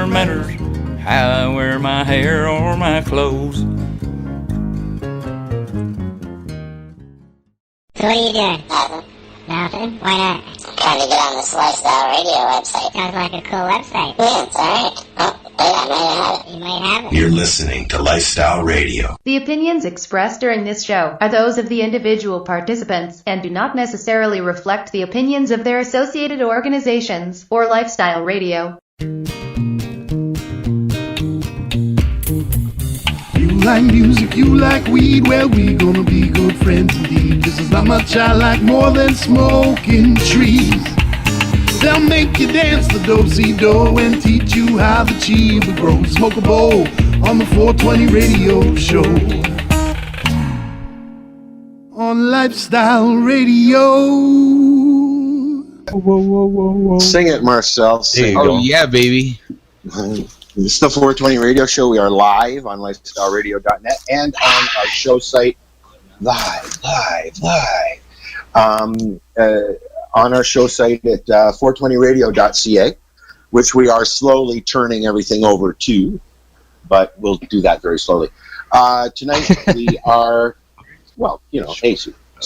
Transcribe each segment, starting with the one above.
never matters how I wear my hair or my clothes. So what are you doing? Nothing. Nothing? Why not? Trying to get on this Lifestyle Radio website. Sounds like a cool website. Yeah, it's alright. Oh, yeah, I might have it. You might have it. You're listening to Lifestyle Radio. The opinions expressed during this show are those of the individual participants and do not necessarily reflect the opinions of their associated organizations or Lifestyle Radio. You like music, you like weed, well, we gonna be good friends indeed. This is how much I like more than smoking trees. They'll make you dance the do-si-do and teach you how the chiba grows. Smoke a bowl on the 420 radio show. On Lifestyle Radio. Whoa, whoa, whoa, whoa. Sing it, Marcel. Sing. Oh, yeah, baby. This is the 420 Radio Show. We are live on lifestyleradio.net and on our show site, live. On our show site at 420radio.ca, which we are slowly turning everything over to, but we'll do that very slowly. Tonight we are, well, you know, hey,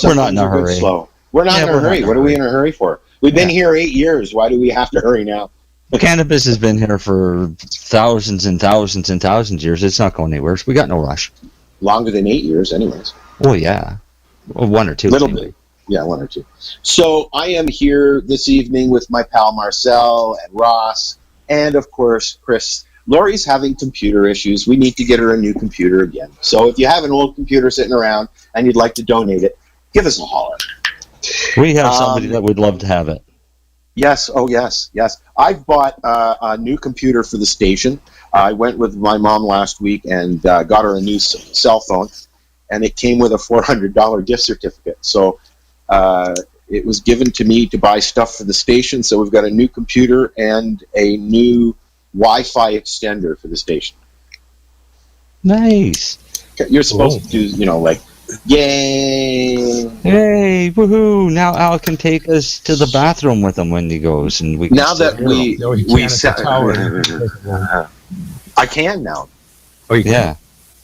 we're not in a hurry. Slow. We're not in a hurry. What are we in a hurry for? We've been here 8 years. Why do we have to hurry now? Cannabis has been here for thousands and thousands and thousands of years. It's not going anywhere. So we got no rush. Longer than 8 years, anyways. Oh, yeah. Well, 1 or 2. Little bit. Yeah, 1 or 2. So I am here this evening with my pal Marcel and Ross and, of course, Chris. Lori's having computer issues. We need to get her a new computer again. So if you have an old computer sitting around and you'd like to donate it, give us a holler. We have somebody that would love to have it. Yes, oh yes. I've bought a new computer for the station. I went with my mom last week and got her a new cell phone, and it came with a $400 gift certificate. So it was given to me to buy stuff for the station, so we've got a new computer and a new Wi-Fi extender for the station. Nice. You're supposed to do, you know, like, yay! Hey, woohoo! Now Al can take us to the bathroom with him when he goes, and we can now that we set. I can now. Oh, you can? Yeah,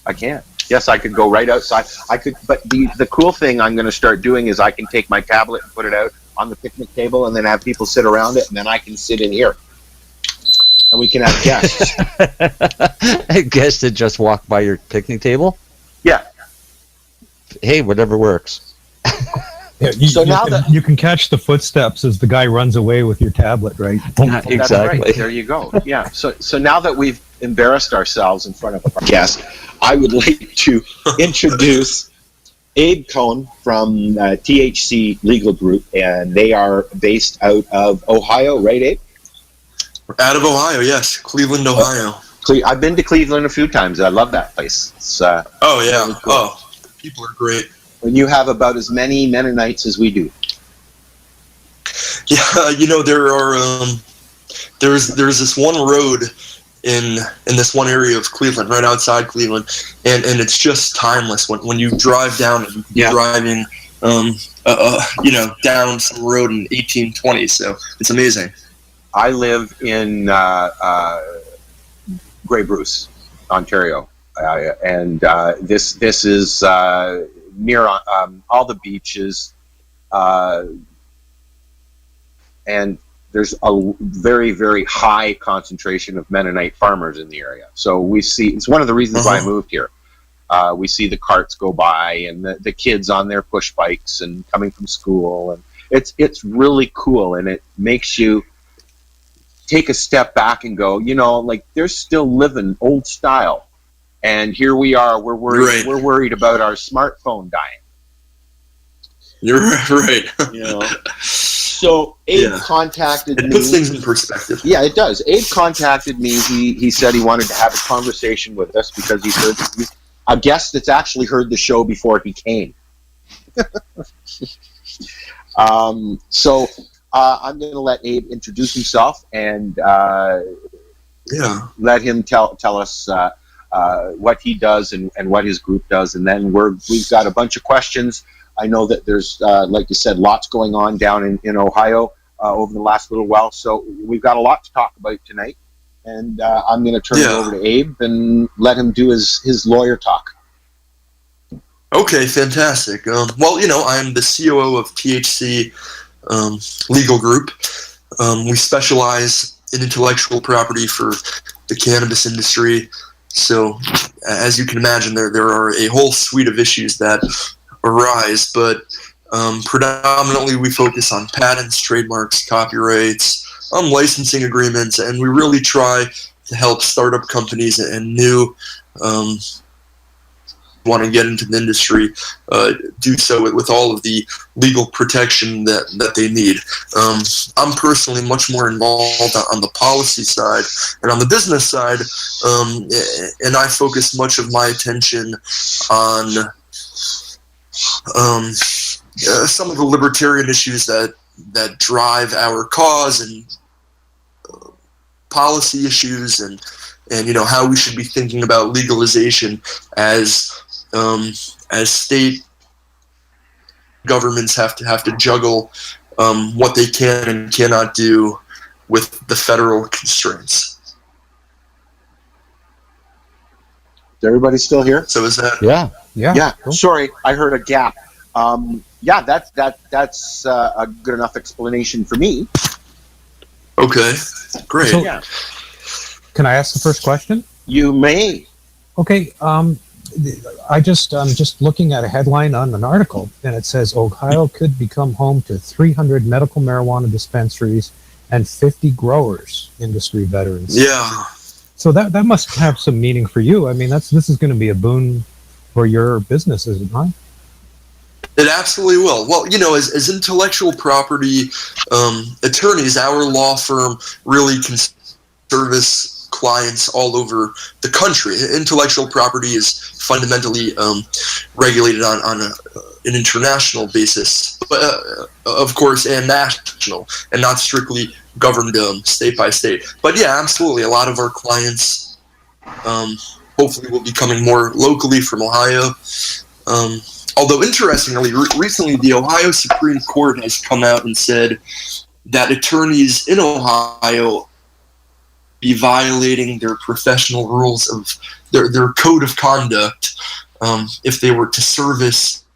I can. Yes, I could go right outside. I could, but the cool thing I'm going to start doing is I can take my tablet and put it out on the picnic table, and then have people sit around it, and then I can sit in here, and we can have guests. Guests that just walk by your picnic table. Yeah. Hey, whatever works. Yeah, you can catch the footsteps as the guy runs away with your tablet, right? Exactly. That's right. There you go. Yeah. So now that we've embarrassed ourselves in front of our guest, I would like to introduce Abe Cohn from THC Legal Group, and they are based out of Ohio, right, Abe? Out of Ohio, yes. Cleveland, Ohio. I've been to Cleveland a few times. I love that place. It's, oh, yeah. Really cool. Oh. People are great. And you have about as many Mennonites as we do. Yeah, you know, there are there's this one road in this one area of Cleveland, right outside Cleveland, and it's just timeless. When you drive down and you're driving you know, down some road in 1820, so it's amazing. I live in Grey Bruce, Ontario. And this is near all the beaches, and there's a very, very high concentration of Mennonite farmers in the area. So we see, it's one of the reasons why I moved here. We see the carts go by and the kids on their push bikes and coming from school, and it's really cool, and it makes you take a step back and go, you know, like they're still living old style. And here we are. We're worried. Right. We're worried about our smartphone dying. You're right. You know. So Abe contacted me. It puts things in perspective. Yeah, it does. Abe contacted me. He said he wanted to have a conversation with us because he's heard a guest that's actually heard the show before he came. So I'm going to let Abe introduce himself and let him tell us. What he does and what his group does, and then we've got a bunch of questions. I know that there's, like you said, lots going on down in Ohio over the last little while, so we've got a lot to talk about tonight, and I'm going to turn it over to Abe and let him do his lawyer talk. Okay, fantastic. Well, I'm the COO of THC Legal Group. We specialize in intellectual property for the cannabis industry. So, as you can imagine, there are a whole suite of issues that arise, but predominantly we focus on patents, trademarks, copyrights, licensing agreements, and we really try to help startup companies and new want to get into the industry do so with all of the legal protection that they need. I'm personally much more involved on the policy side and on the business side, and I focus much of my attention on some of the libertarian issues that drive our cause, and policy issues, and how we should be thinking about legalization as state governments have to juggle what they can and cannot do with the federal constraints. Is everybody still here? So is that? Yeah. Cool. Sorry, I heard a gap. That's a good enough explanation for me. Okay, great. So, can I ask the first question? You may. Okay. I'm just looking at a headline on an article, and it says Ohio could become home to 300 medical marijuana dispensaries and 50 growers, industry veterans. Yeah. So that must have some meaning for you. I mean, this is going to be a boon for your business, is it not? It absolutely will. Well, as intellectual property attorneys, our law firm really can service clients all over the country. Intellectual property is fundamentally regulated on an international basis, but of course, and national, and not strictly governed state by state. But yeah, absolutely, a lot of our clients hopefully will be coming more locally from Ohio. Although interestingly, recently the Ohio Supreme Court has come out and said that attorneys in Ohio be violating their professional rules of their code of conduct if they were to service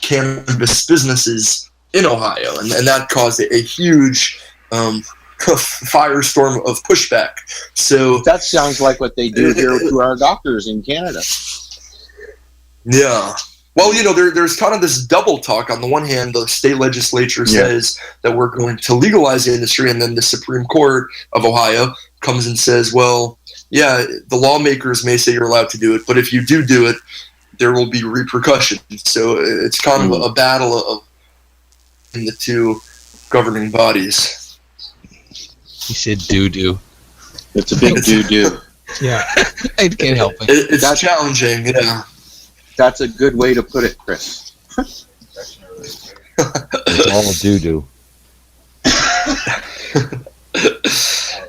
cannabis businesses in Ohio, and that caused a huge firestorm of pushback. So that sounds like what they do here to our doctors in Canada. Yeah. Well, there's kind of this double talk. On the one hand, the state legislature says that we're going to legalize the industry, and then the Supreme Court of Ohio comes and says, well, yeah, the lawmakers may say you're allowed to do it, but if you do it, there will be repercussions. So it's kind of a battle of the two governing bodies. He said doo-doo. It's a big doo-doo. Yeah. I can't help it. It's challenging, yeah. That's a good way to put it, Chris. It's all doo-doo.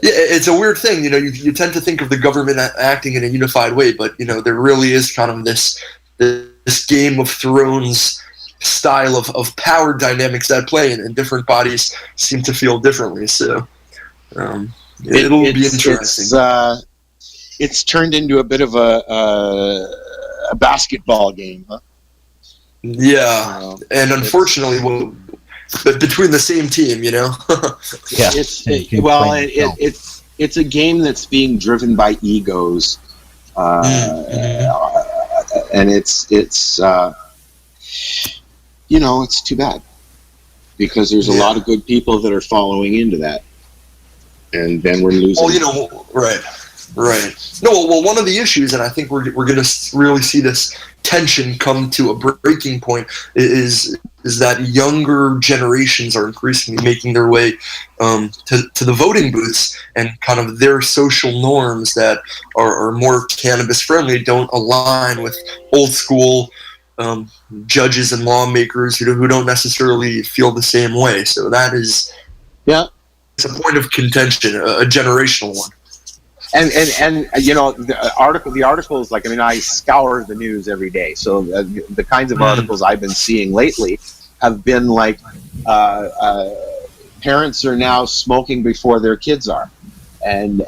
Yeah, it's a weird thing. You tend to think of the government acting in a unified way, but there really is kind of this Game of Thrones style of power dynamics at play, and different bodies seem to feel differently. So it'll be interesting. It's turned into a bit of a basketball game, huh? Yeah, and unfortunately, but between the same team, Yeah. It's a game that's being driven by egos, and it's too bad, because there's a lot of good people that are following into that, and then we're losing. Oh, right. No, well, one of the issues, and I think we're going to really see this tension come to a breaking point, is that younger generations are increasingly making their way to the voting booths, and kind of their social norms that are more cannabis friendly don't align with old school judges and lawmakers who don't necessarily feel the same way. So that is, it's a point of contention, a generational one. And the articles, like, I scour the news every day, so the kinds of articles I've been seeing lately have been like parents are now smoking before their kids are, and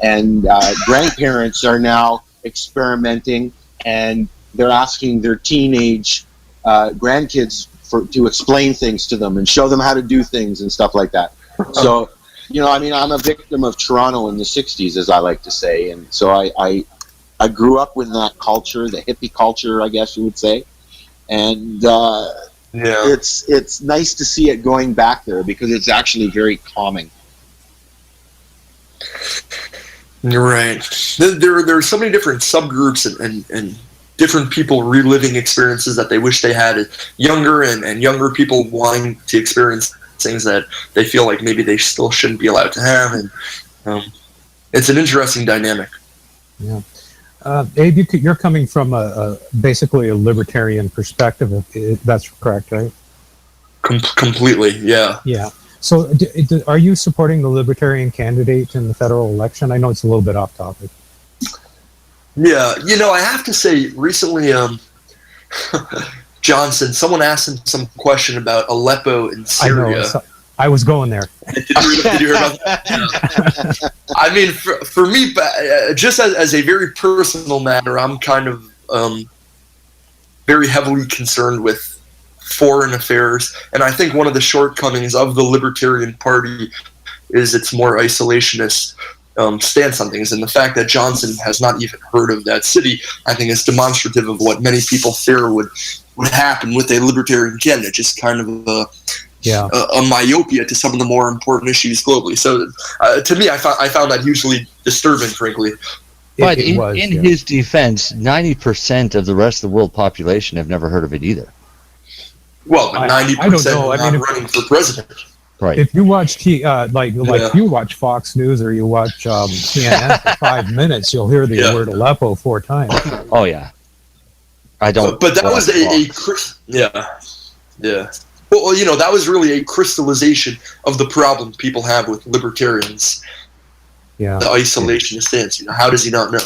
grandparents are now experimenting, and they're asking their teenage grandkids to explain things to them and show them how to do things and stuff like that. So, I'm a victim of Toronto in the 60s, as I like to say, and so I grew up with that culture, the hippie culture, I guess you would say, and it's nice to see it going back there because it's actually very calming. You're right. There are so many different subgroups and different people reliving experiences that they wish they had younger, and younger people wanting to experience things that they feel like maybe they still shouldn't be allowed to have. And it's an interesting dynamic. Yeah. Abe, you're coming from basically a libertarian perspective. That's correct, right? Completely, yeah. Yeah. So are you supporting the libertarian candidate in the federal election? I know it's a little bit off topic. Yeah, I have to say, recently, Johnson, someone asked him some question about Aleppo in Syria. I know, I was going there. Did you hear about that? I mean, for me, just as a very personal matter, I'm kind of very heavily concerned with foreign affairs, and I think one of the shortcomings of the Libertarian Party is its more isolationist stance on things, and the fact that Johnson has not even heard of that city, I think, is demonstrative of what many people fear would happen with a Libertarian candidate, just kind of a myopia to some of the more important issues globally. So, to me, I found that hugely disturbing, frankly. But in his defense, 90% of the rest of the world population have never heard of it either. Well, 90% are not running for president. Right. If you watch if you watch Fox News or you watch CNN for 5 minutes, you'll hear the word Aleppo 4 times. Oh yeah. I don't. But that was yeah. Well, that was really a crystallization of the problem people have with libertarians. Yeah. The isolationist stance. How does he not know?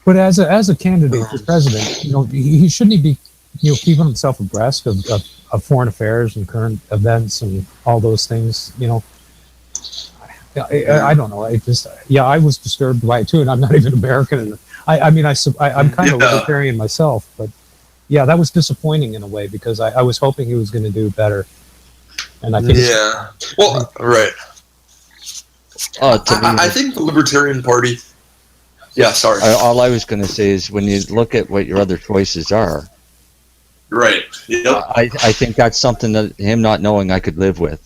But as a candidate for president, he shouldn't be keeping himself abreast of foreign affairs and current events and all those things. I don't know. I was disturbed by it too, and I'm not even American. And I'm kind of libertarian myself, but yeah, that was disappointing in a way because I was hoping he was going to do better. And I think right. I think the Libertarian Party. Yeah, sorry. All I was going to say is when you look at what your other choices are. Right. Yep. I think that's something that him not knowing I could live with.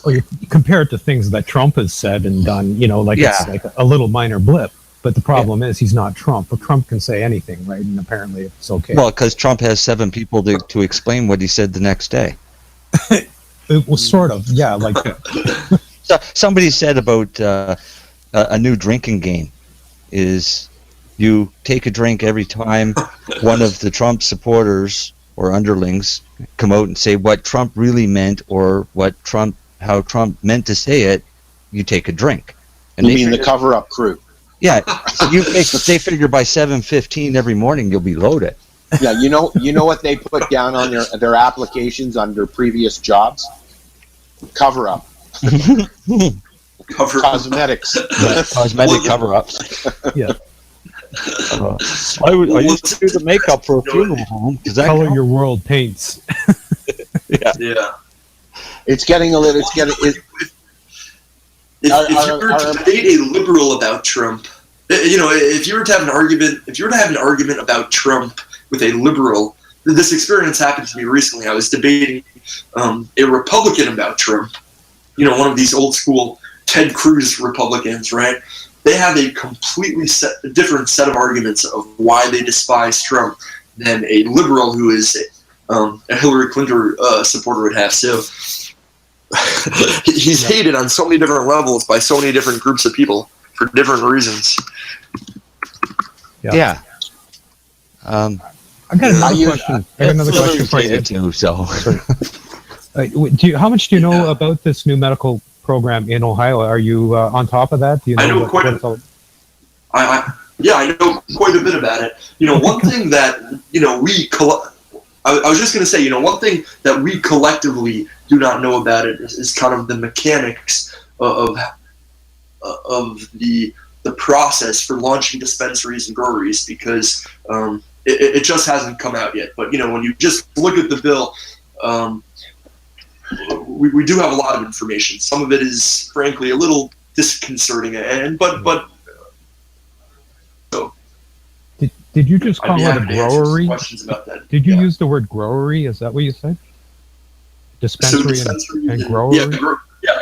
Well, you compare it to things that Trump has said and done, it's like a little minor blip. But the problem is he's not Trump. But Trump can say anything, right? And apparently it's okay. Well, because Trump has 7 people to explain what he said the next day. It was sort of, yeah. Like so somebody said about a new drinking game is you take a drink every time one of the Trump supporters or underlings come out and say what Trump really meant or how Trump meant to say it. You take a drink. And you mean the cover-up crew? Yeah, they figure by 7:15 every morning you'll be loaded. Yeah, you know what they put down on their applications on their previous jobs? Cover-up. Cosmetics. Yeah, cosmetic cover-ups. Yeah. I used to do the makeup for a funeral home. Color your world paints. Yeah. It's getting a little. If you were to debate a liberal about Trump, if you were to have an argument about Trump with a liberal, this experience happened to me recently. I was debating a Republican about Trump. One of these old school Ted Cruz Republicans, right? They have a completely different set of arguments of why they despise Trump than a liberal who is a Hillary Clinton supporter would have. So he's hated on so many different levels by so many different groups of people for different reasons. Yeah. I got another question for you too. So, how much do you know about this new medical program in Ohio? Are you on top of that? Do you know I know quite. I know quite a bit about it. One thing that I was just going to say, one thing that we collectively do not know about it is kind of the mechanics of the process for launching dispensaries and breweries because it just hasn't come out yet. But when you just look at the bill, we do have a lot of information. Some of it is frankly a little disconcerting, but so. Did you just call it a growery? Questions about that. Did you use the word growery? Is that what you said? Dispensary, and growery?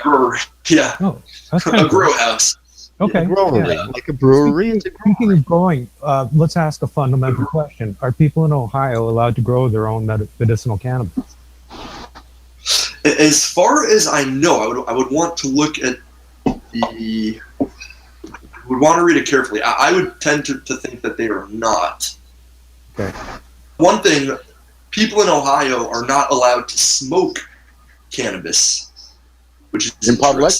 Growery. Yeah. Oh, that's kind a of grow house. Okay. Brewery, like a brewery. Speaking of growing, let's ask a fundamental question. Are people in Ohio allowed to grow their own medicinal cannabis? As far as I know, I would want to look at would want to read it carefully. I would tend to think that they are not. Okay. One thing, people in Ohio are not allowed to smoke cannabis, which is in public.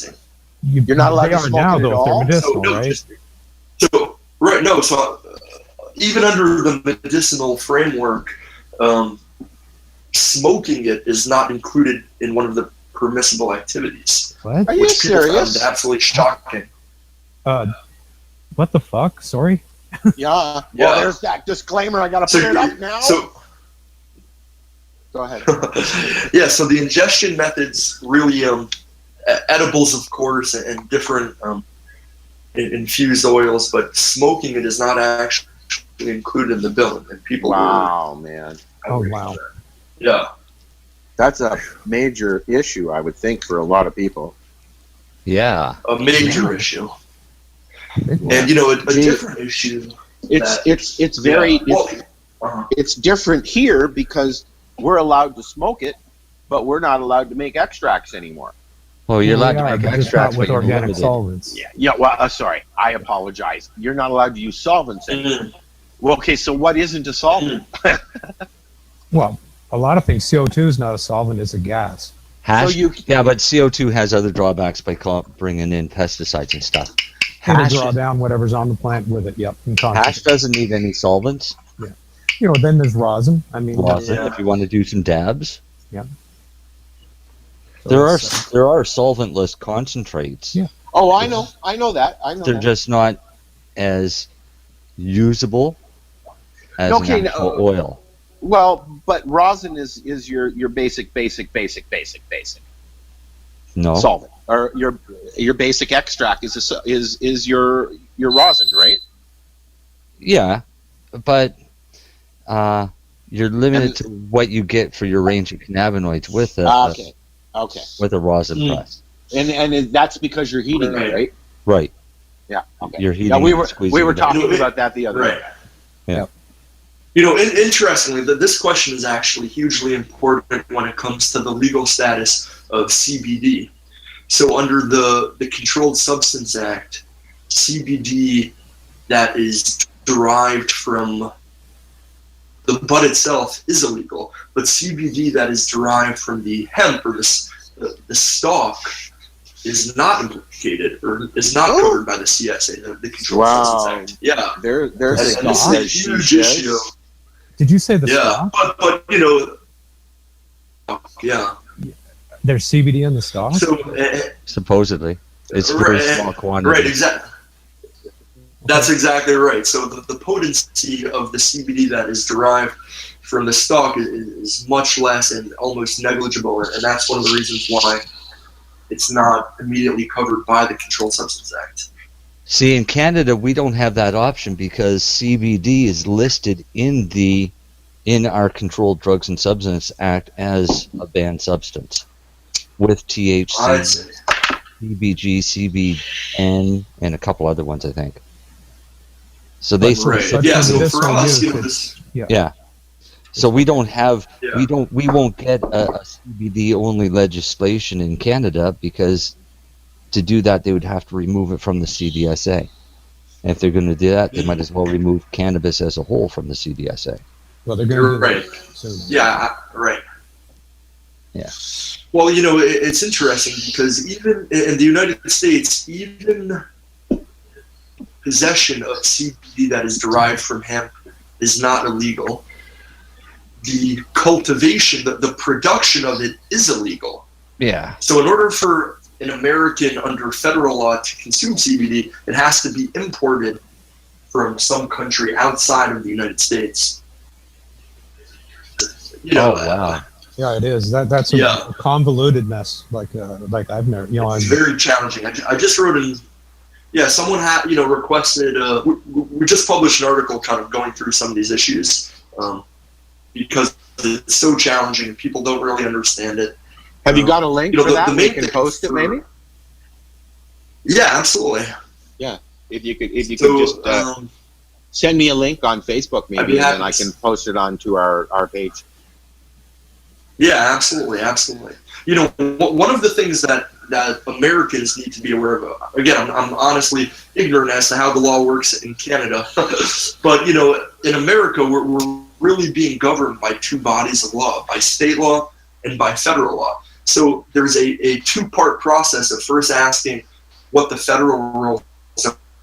You're not allowed to smoke now, it though, at all? if they're medicinal, right? So even under the medicinal framework, smoking it is not included in one of the permissible activities. What? Are you serious? Absolutely shocking. What the fuck? Sorry. Yeah. Well, there's that disclaimer. I got to put it up now. So, go ahead. Yeah. So the ingestion methods really, edibles, of course, and different infused oils, but smoking it is not actually included in the bill. And people. Wow, man. Oh wow. Yeah. That's a major issue, I would think, for a lot of people. Yeah. A major issue. And a different issue. It's very it's different here because we're allowed to smoke it, but we're not allowed to make extracts anymore. Well, you're allowed to make extracts with but you're organic limited. solvents. Yeah. Well, sorry, I apologize. You're not allowed to use solvents anymore. Well, okay. So what isn't a solvent? Well, a lot of things. CO2 is not a solvent; it's a gas. Hash, yeah, but CO2 has other drawbacks by bringing in pesticides and stuff. And to draw down whatever's on the plant with it. Yep. Hash doesn't need any solvents. Yeah. Then there's rosin. I mean, if you want to do some dabs. Yeah. So there are solventless concentrates. Yeah. Oh, I know that. They're just not as usable as an actual oil. Well, but rosin is your basic No. solvent, or your basic extract is your rosin, right? Yeah, but you're limited to what you get for your range of cannabinoids with with a rosin press. And that's because you're heating it, right? Right. Yeah. Okay. You're heating. Yeah, we were talking about that the other day. Yeah. Interestingly, this question is actually hugely important when it comes to the legal status of CBD. So under the Controlled Substance Act, CBD that is derived from the bud itself is illegal, but CBD that is derived from the hemp or the stalk is not implicated or is not covered by the CSA, the Controlled Substance Act. Yeah, there's a huge issue. Did you say the stalk? But yeah. There's CBD in the stalk? So, supposedly. It's very small quantity. Right, exactly. That's exactly right. So the potency of the CBD that is derived from the stalk is much less and almost negligible, and that's one of the reasons why it's not immediately covered by the Controlled Substance Act. See, in Canada, we don't have that option because CBD is listed in our Controlled Drugs and Substance Act as a banned substance with THC, CBG, CBN, and a couple other ones, I think. So they So for us, yeah. So we don't have we won't get a CBD only legislation in Canada because to do that they would have to remove it from the CDSA. And if they're going to do that, they might as well remove cannabis as a whole from the CDSA. Well, they're going to do that soon. Yeah, right. Yeah. Well, it's interesting because even in the United States, even possession of CBD that is derived from hemp is not illegal. The cultivation, the production of it is illegal. Yeah. So in order for an American under federal law to consume CBD, it has to be imported from some country outside of the United States. Wow. Yeah, it is. That's a convoluted mess. Like I've never, It's very challenging. I just wrote in. Yeah, someone had requested. We just published an article kind of going through some of these issues because it's so challenging and people don't really understand it. Have you got a link for that? We can post it, maybe. Yeah, absolutely. Yeah, if you could just send me a link on Facebook, maybe, and then I can post it onto our page. Yeah, absolutely. One of the things that Americans need to be aware of, again, I'm honestly ignorant as to how the law works in Canada, but, in America, we're really being governed by two bodies of law, by state law and by federal law. So there's a two-part process of first asking what the federal rules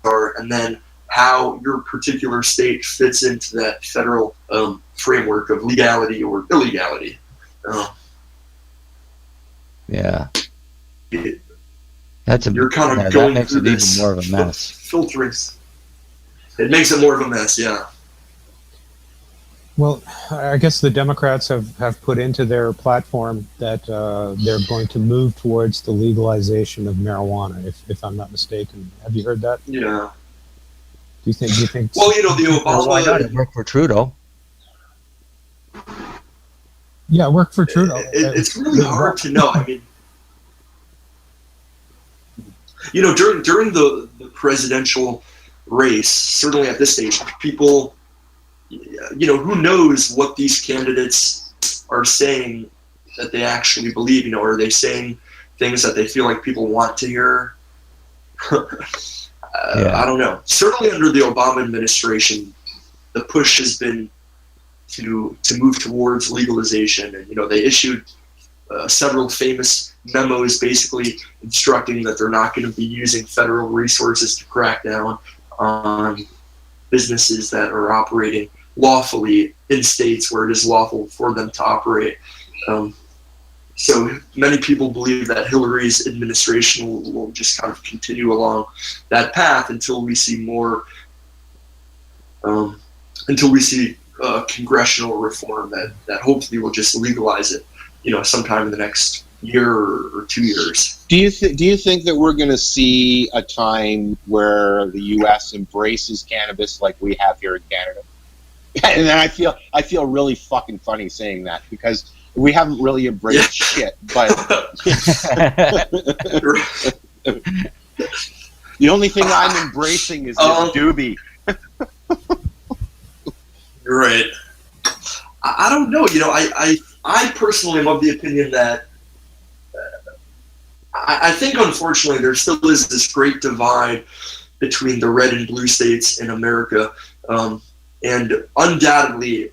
are and then how your particular state fits into that federal framework of legality or illegality. Yeah. You're kind of going that makes through it even this more of a mess. Filtering. It makes it more of a mess, yeah. Well, I guess the Democrats have put into their platform that they're going to move towards the legalization of marijuana, if I'm not mistaken. Have you heard that? Yeah. Do you think? Well, the Obama. Why not? It worked for Trudeau. Yeah, it worked for Trudeau. It's really hard to know. I mean, during the presidential race, certainly at this stage, people, who knows what these candidates are saying that they actually believe? Are they saying things that they feel like people want to hear? I don't know. Certainly under the Obama administration, the push has been to move towards legalization, and they issued several famous memos basically instructing that they're not going to be using federal resources to crack down on businesses that are operating lawfully in states where it is lawful for them to operate. So many people believe that Hillary's administration will just kind of continue along that path until we see more, congressional reform that hopefully will just legalize it, sometime in the next year or 2 years. Do you think that we're going to see a time where the U.S. embraces cannabis like we have here in Canada? And then I feel really fucking funny saying that because we haven't really embraced shit, but the only thing I'm embracing is this doobie. You're right. I don't know. I personally am of the opinion that I think, unfortunately, there still is this great divide between the red and blue states in America, and undoubtedly,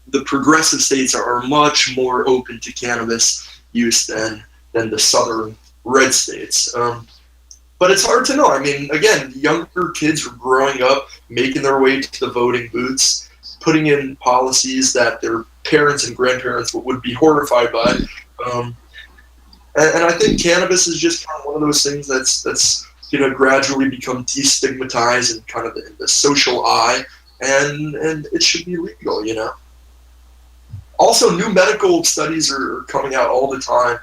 the progressive states are much more open to cannabis use than the southern red states. But it's hard to know. I mean, again, younger kids are growing up, making their way to the voting booths, putting in policies that their parents and grandparents would be horrified by. And I think cannabis is just kind of one of those things that's going to gradually become destigmatized and kind of in the social eye, and it should be legal, Also, new medical studies are coming out all the time,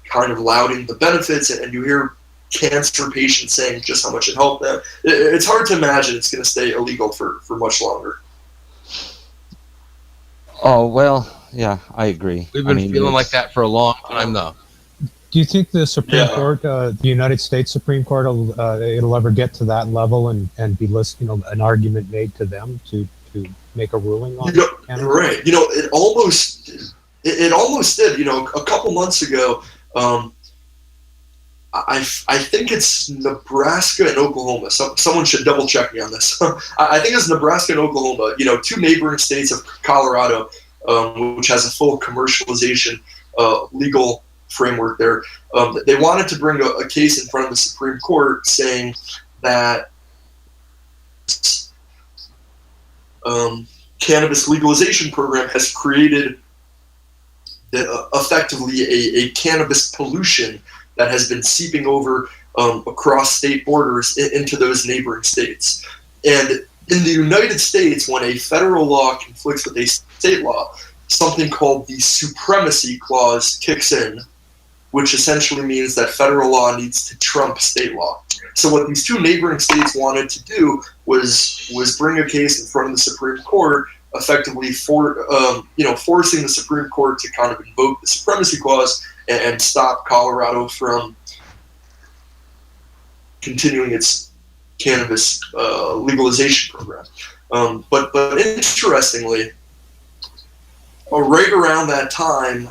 kind of lauding the benefits, and you hear cancer patients saying just how much it helped them. It's hard to imagine it's going to stay illegal for much longer. Oh, well, yeah, I agree. We've been feeling like that for a long time, though. Do you think the Supreme Court, the United States Supreme Court, it'll ever get to that level and be an argument made to them to make a ruling on cannabis? Right. It almost did. A couple months ago, I think it's Nebraska and Oklahoma. Someone should double check me on this. I think it's Nebraska and Oklahoma. Two neighboring states of Colorado, which has a full commercialization legal framework there. They wanted to bring a case in front of the Supreme Court saying that cannabis legalization program has created effectively a cannabis pollution that has been seeping over across state borders into those neighboring states. And in the United States, when a federal law conflicts with a state law, something called the Supremacy Clause kicks in, which essentially means that federal law needs to trump state law. So what these two neighboring states wanted to do was bring a case in front of the Supreme Court, effectively forcing the Supreme Court to kind of invoke the Supremacy Clause and stop Colorado from continuing its cannabis legalization program. But interestingly, right around that time,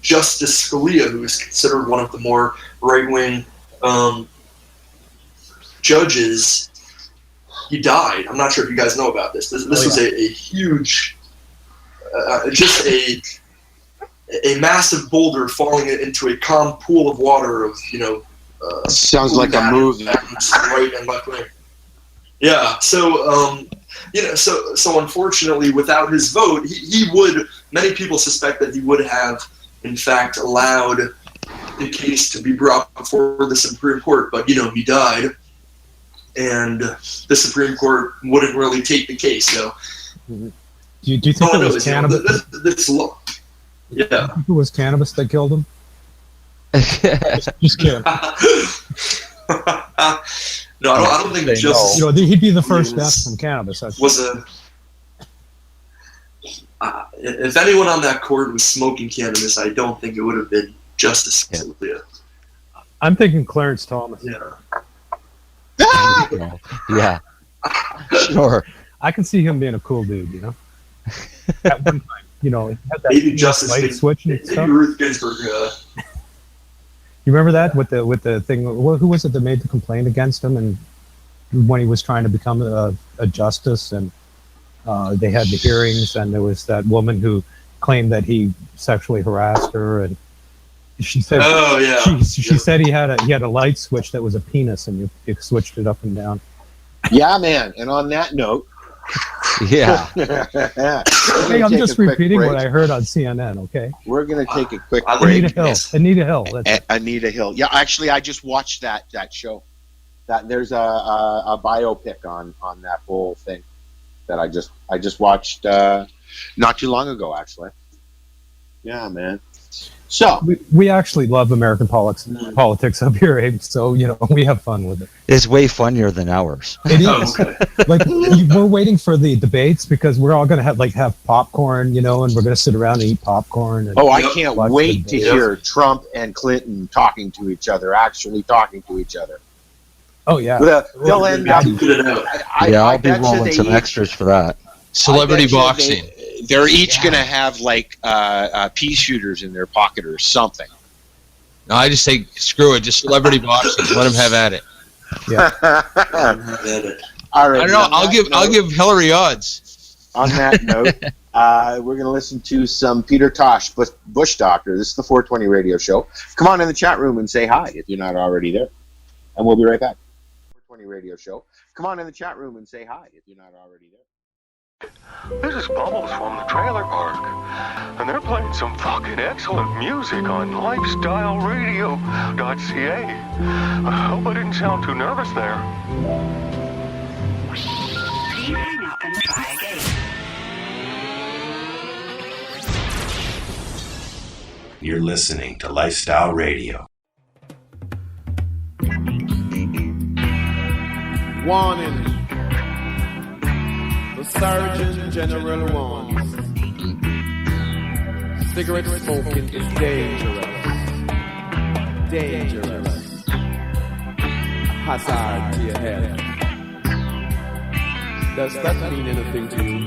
Justice Scalia, who is considered one of the more right-wing judges, he died. I'm not sure if you guys know about this. This was a huge, just a massive boulder falling into a calm pool of water of, sounds like a movie. Right and left wing. Yeah. So, so unfortunately, without his vote, he would. Many people suspect that he would have, in fact, allowed the case to be brought before the Supreme Court. But he died, and the Supreme Court wouldn't really take the case. So, do you think it was cannabis? Yeah. Do you think it was cannabis that killed him? Just kidding. No, I don't think Justice. He'd be the first death from cannabis. If anyone on that court was smoking cannabis, I don't think it would have been Justice Scalia. I'm thinking Clarence Thomas. Yeah. Sure. I can see him being a cool dude. At one time, he had that maybe Justice light switch and stuff. Ruth Ginsburg. You remember that with the thing? Who was it that made the complaint against him? And when he was trying to become a justice, and they had the hearings, and there was that woman who claimed that he sexually harassed her, and she said, "Oh yeah." She said he had a light switch that was a penis, and you switched it up and down. Yeah, man. And on that note, yeah. Hey, I'm just repeating what I heard on CNN. Okay. We're gonna take a quick break. Anita Hill. Anita Hill. Yeah, actually, I just watched that show. That there's a biopic on that whole thing that I just watched not too long ago, actually. Yeah, man. So we actually love American politics up here, Abe. So we have fun with it. It's way funnier than ours. It is. We're waiting for the debates because we're all going to have popcorn, and we're going to sit around and eat popcorn. And I can't wait to hear Trump and Clinton talking to each other. Oh yeah. They'll end up. I'll be rolling some extras for that. Celebrity boxing. They're each going to have pea shooters in their pocket or something. No, I just say screw it. Just celebrity boxing. Let them have at it. Yeah. All right. I don't know. I'll give Hillary odds. On that note, we're going to listen to some Peter Tosh, Bush Doctor. This is the 420 Radio Show. Come on in the chat room and say hi if you're not already there, and we'll be right back. 420 Radio Show. Come on in the chat room and say hi if you're not already there. This is Bubbles from the trailer park, and they're playing some fucking excellent music on lifestyleradio.ca. I hope I didn't sound too nervous there. Please hang up and try again. You're listening to Lifestyle Radio. Warning. The Surgeon General warns. Cigarette smoking is dangerous. Dangerous. Hazard to your health. Does that mean anything to you?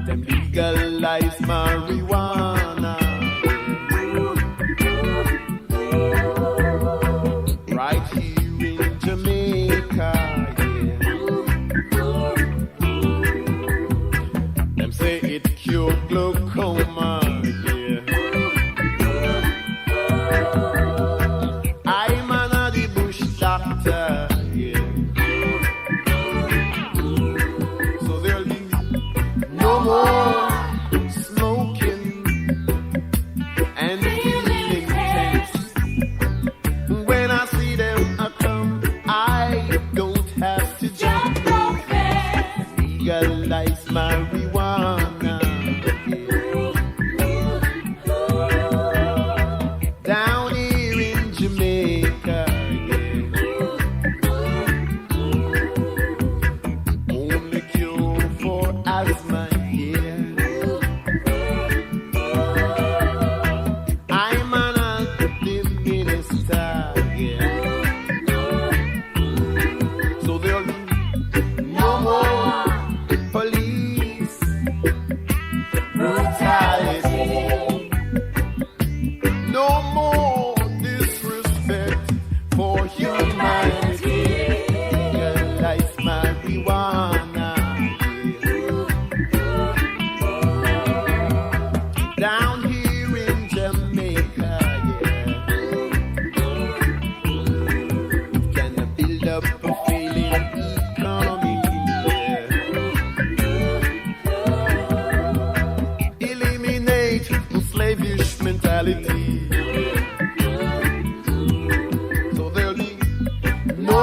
Them legalize marijuana. Right here in Jamaica. Say it cure glaucoma, yeah. I'm another bush doctor, yeah. So there'll be no more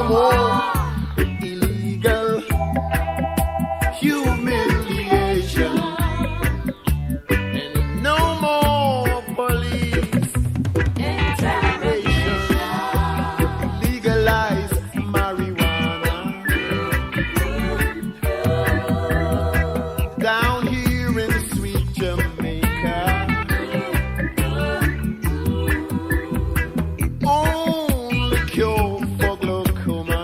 more illegal humiliation, and no more police interrogation. Legalize marijuana down here in sweet Jamaica. Only cure for glaucoma.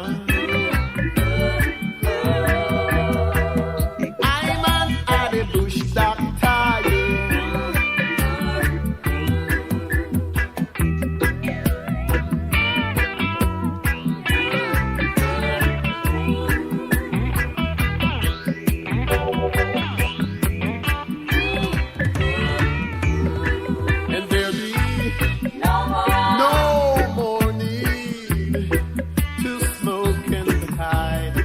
I'm an Abe Bush doctor, and there'll be no more need to smoke and hide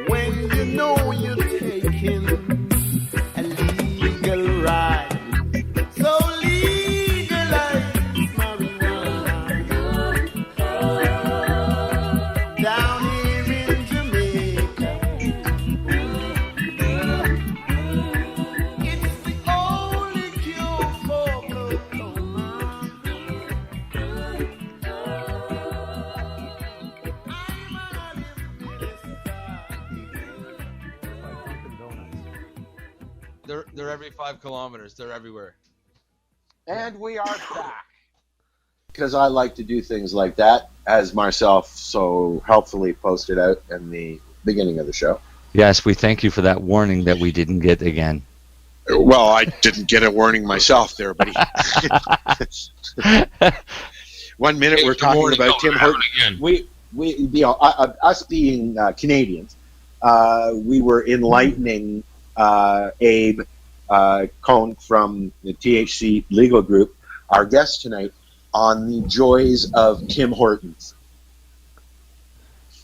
when you know you're taking a legal ride. So legalize marijuana down here in Jamaica. It's the only cure for glaucoma. They're every 5 kilometers. They're everywhere. And we are back. Because I like to do things like that, as myself so helpfully posted out in the beginning of the show. Yes, we thank you for that warning that we didn't get again. Well, I didn't get a warning myself there, buddy. 1 minute we're talking about Tim Hortons. Us being Canadians, we were enlightening Abe Cohn from the THC Legal Group, our guest tonight, on the joys of Tim Hortons.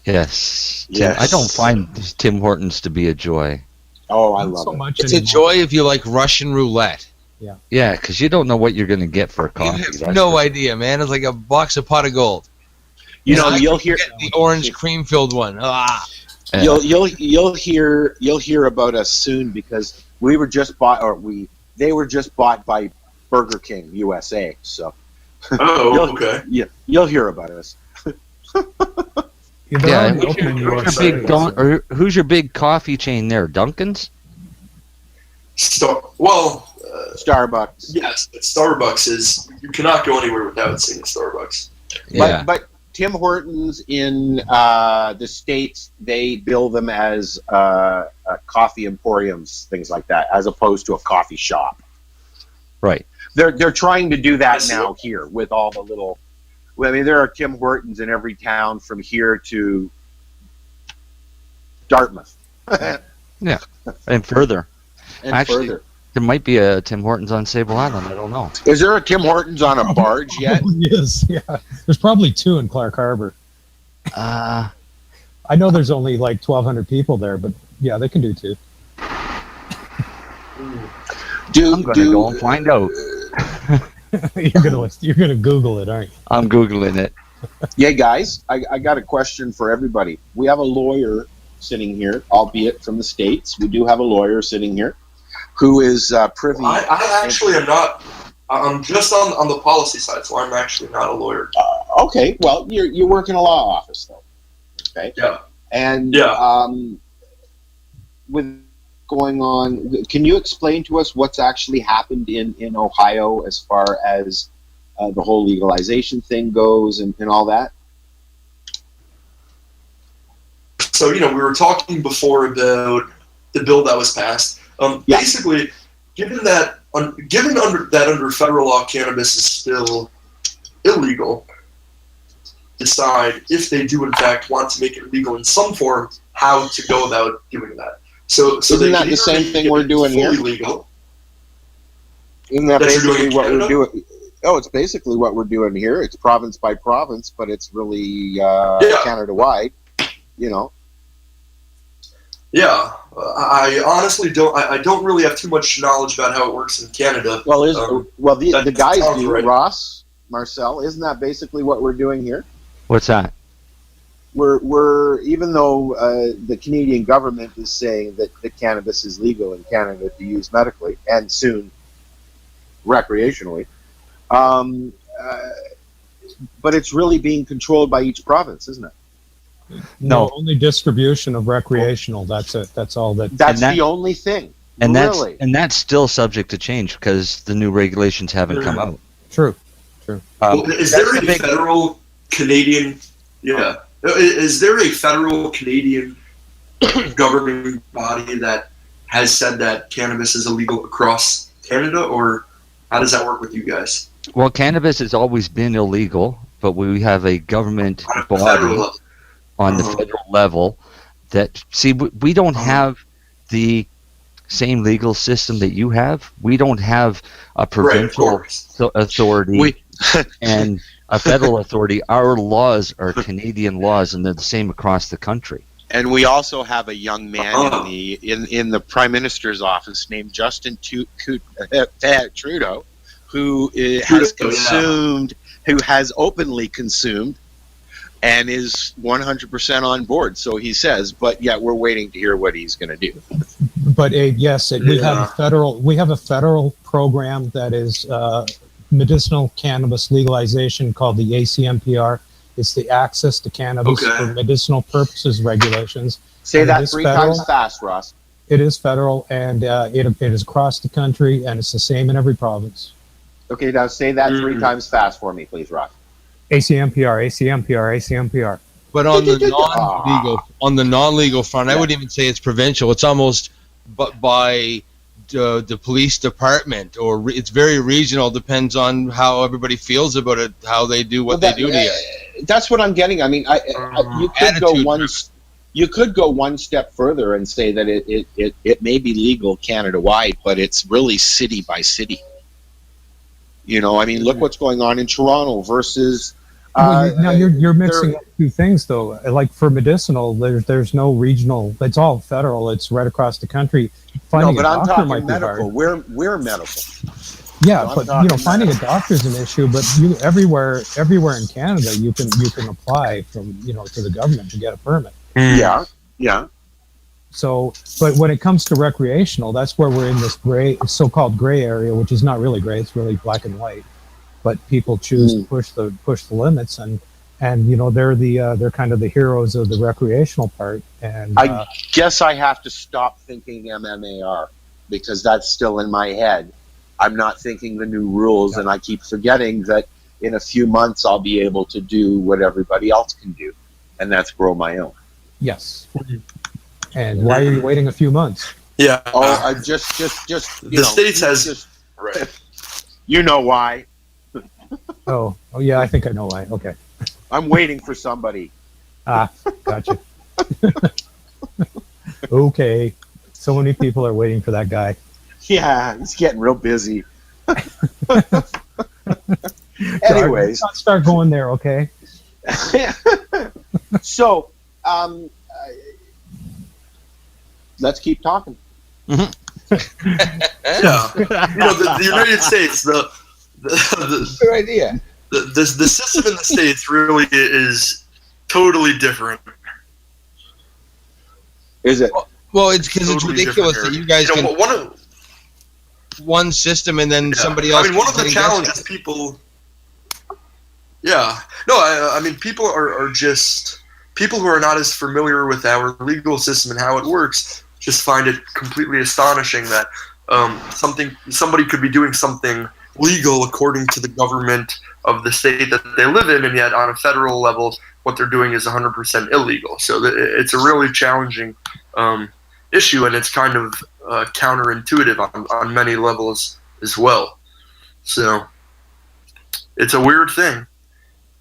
Yes. Yes. I don't find Tim Hortons to be a joy. Oh, I love it. It's a joy if you like Russian roulette. Yeah, because you don't know what you're going to get for a coffee. You have no idea, man. It's like a box of pot of gold. You know, you'll hear the orange cream-filled one. Ah. You'll hear about us soon, because we were just bought, they were just bought by Burger King USA. So okay. You'll hear about us. Yeah, who's your big coffee chain there? Dunkin's? Starbucks. Yes, but Starbucks is, you cannot go anywhere without seeing Starbucks. Yeah. But Tim Hortons in the States, they bill them as coffee emporiums, things like that, as opposed to a coffee shop. Right. They're trying to do that now here with all the little. I mean, there are Tim Hortons in every town from here to Dartmouth. Yeah, and further. Actually, there might be a Tim Hortons on Sable Island. I don't know. Is there a Tim Hortons on a barge yet? Yes, yeah. There's probably 2 in Clark Harbor. I know there's only like 1,200 people there, but yeah, they can do 2. I'm going to go and find out. You're gonna Google it, aren't you? I'm Googling it. Yeah, guys, I got a question for everybody. We have a lawyer sitting here, albeit from the States. We do have a lawyer sitting here who is privy. I actually am not. I'm just on the policy side, so I'm actually not a lawyer. Okay, well, you work in a law office, though. Okay. Yeah. And with going on, can you explain to us what's actually happened in Ohio as far as the whole legalization thing goes and all that? So, we were talking before about the bill that was passed. Basically, given that under federal law cannabis is still illegal, decide if they do in fact want to make it legal in some form, how to go about doing that. So isn't that the same thing we're doing here? Legal. Isn't that basically what we're doing? Oh, it's basically what we're doing here. It's province by province, but it's really Canada-wide, Yeah. I honestly don't. I don't really have too much knowledge about how it works in Canada. Well, the guys do. Right. Ross, Marcel, isn't that basically what we're doing here? What's that? we're even though the Canadian government is saying that cannabis is legal in Canada to use medically and soon recreationally, but it's really being controlled by each province, isn't it? No, only distribution of recreational. That's it. That's all that. That's the only thing. And really. that's still subject to change because the new regulations haven't come out. True. Well, is there a federal Canadian? Yeah. Is there a federal Canadian governing body that has said that cannabis is illegal across Canada, or how does that work with you guys? Well, cannabis has always been illegal, but we have a government body on the federal level that, see, we don't have the same legal system that you have. We don't have a provincial authority and a federal authority. Our laws are Canadian laws, and they're the same across the country. And we also have a young man in the Prime Minister's office named Justin Trudeau, who has consumed, who has openly consumed, and is 100% on board. So he says, but yet we're waiting to hear what he's going to do. But yes, we have a federal program that is medicinal cannabis legalization called the ACMPR. It's the Access to Cannabis for Medicinal Purposes regulations. Say that three times fast, Ross. It is federal, and it is across the country, and it's the same in every province. Okay, now say that three times fast for me, please, Ross. ACMPR, ACMPR, ACMPR. But on the non-legal front, I wouldn't even say it's provincial. It's almost by the police department, or it's very regional. Depends on how everybody feels about it, how they do what they do to you. That's what I'm getting. I mean, you could go one step further and say that it may be legal Canada-wide, but it's really city by city. You know, I mean, look what's going on in Toronto versus. Now you're mixing up two things, though. Like for medicinal, there's no regional. It's all federal. It's right across the country. Finding but I'm talking medical. We're medical. Yeah, so but finding a doctor is an issue. But everywhere in Canada, you can apply from to the government to get a permit. Yeah. So, but when it comes to recreational, that's where we're in this so-called gray area, which is not really gray; it's really black and white. But people choose to push the limits, and they're kind of the heroes of the recreational part. And I guess I have to stop thinking MMAR because that's still in my head. I'm not thinking the new rules, and I keep forgetting that in a few months I'll be able to do what everybody else can do, and that's grow my own. Yes. And why are you waiting a few months? Yeah. I just the States has right. You know why. Oh yeah, I think I know why. Okay. I'm waiting for somebody. Gotcha. Okay. So many people are waiting for that guy. Yeah, he's getting real busy. Anyways. Let's start going there, okay? So, let's keep talking. Yeah. The United States, good idea. The system in the States really is totally different. Is it? Well, it's because it's ridiculous that you guys can one system and then somebody else. I mean, one of the challenges people. Yeah, no, I mean, people are just people who are not as familiar with our legal system and how it works just find it completely astonishing that somebody could be doing something legal according to the government of the state that they live in, and yet on a federal level, what they're doing is 100% illegal. So it's a really challenging issue, and it's kind of counterintuitive on many levels as well. So it's a weird thing.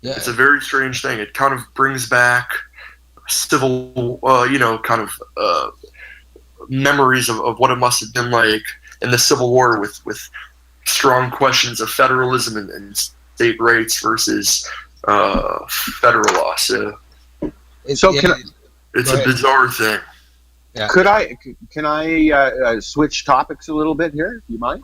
Yeah. It's a very strange thing. It kind of brings back civil, memories of what it must have been like in the Civil War with strong questions of federalism and state rights versus federal law. So it's a bizarre thing. Yeah. Can I switch topics a little bit here? Do you mind?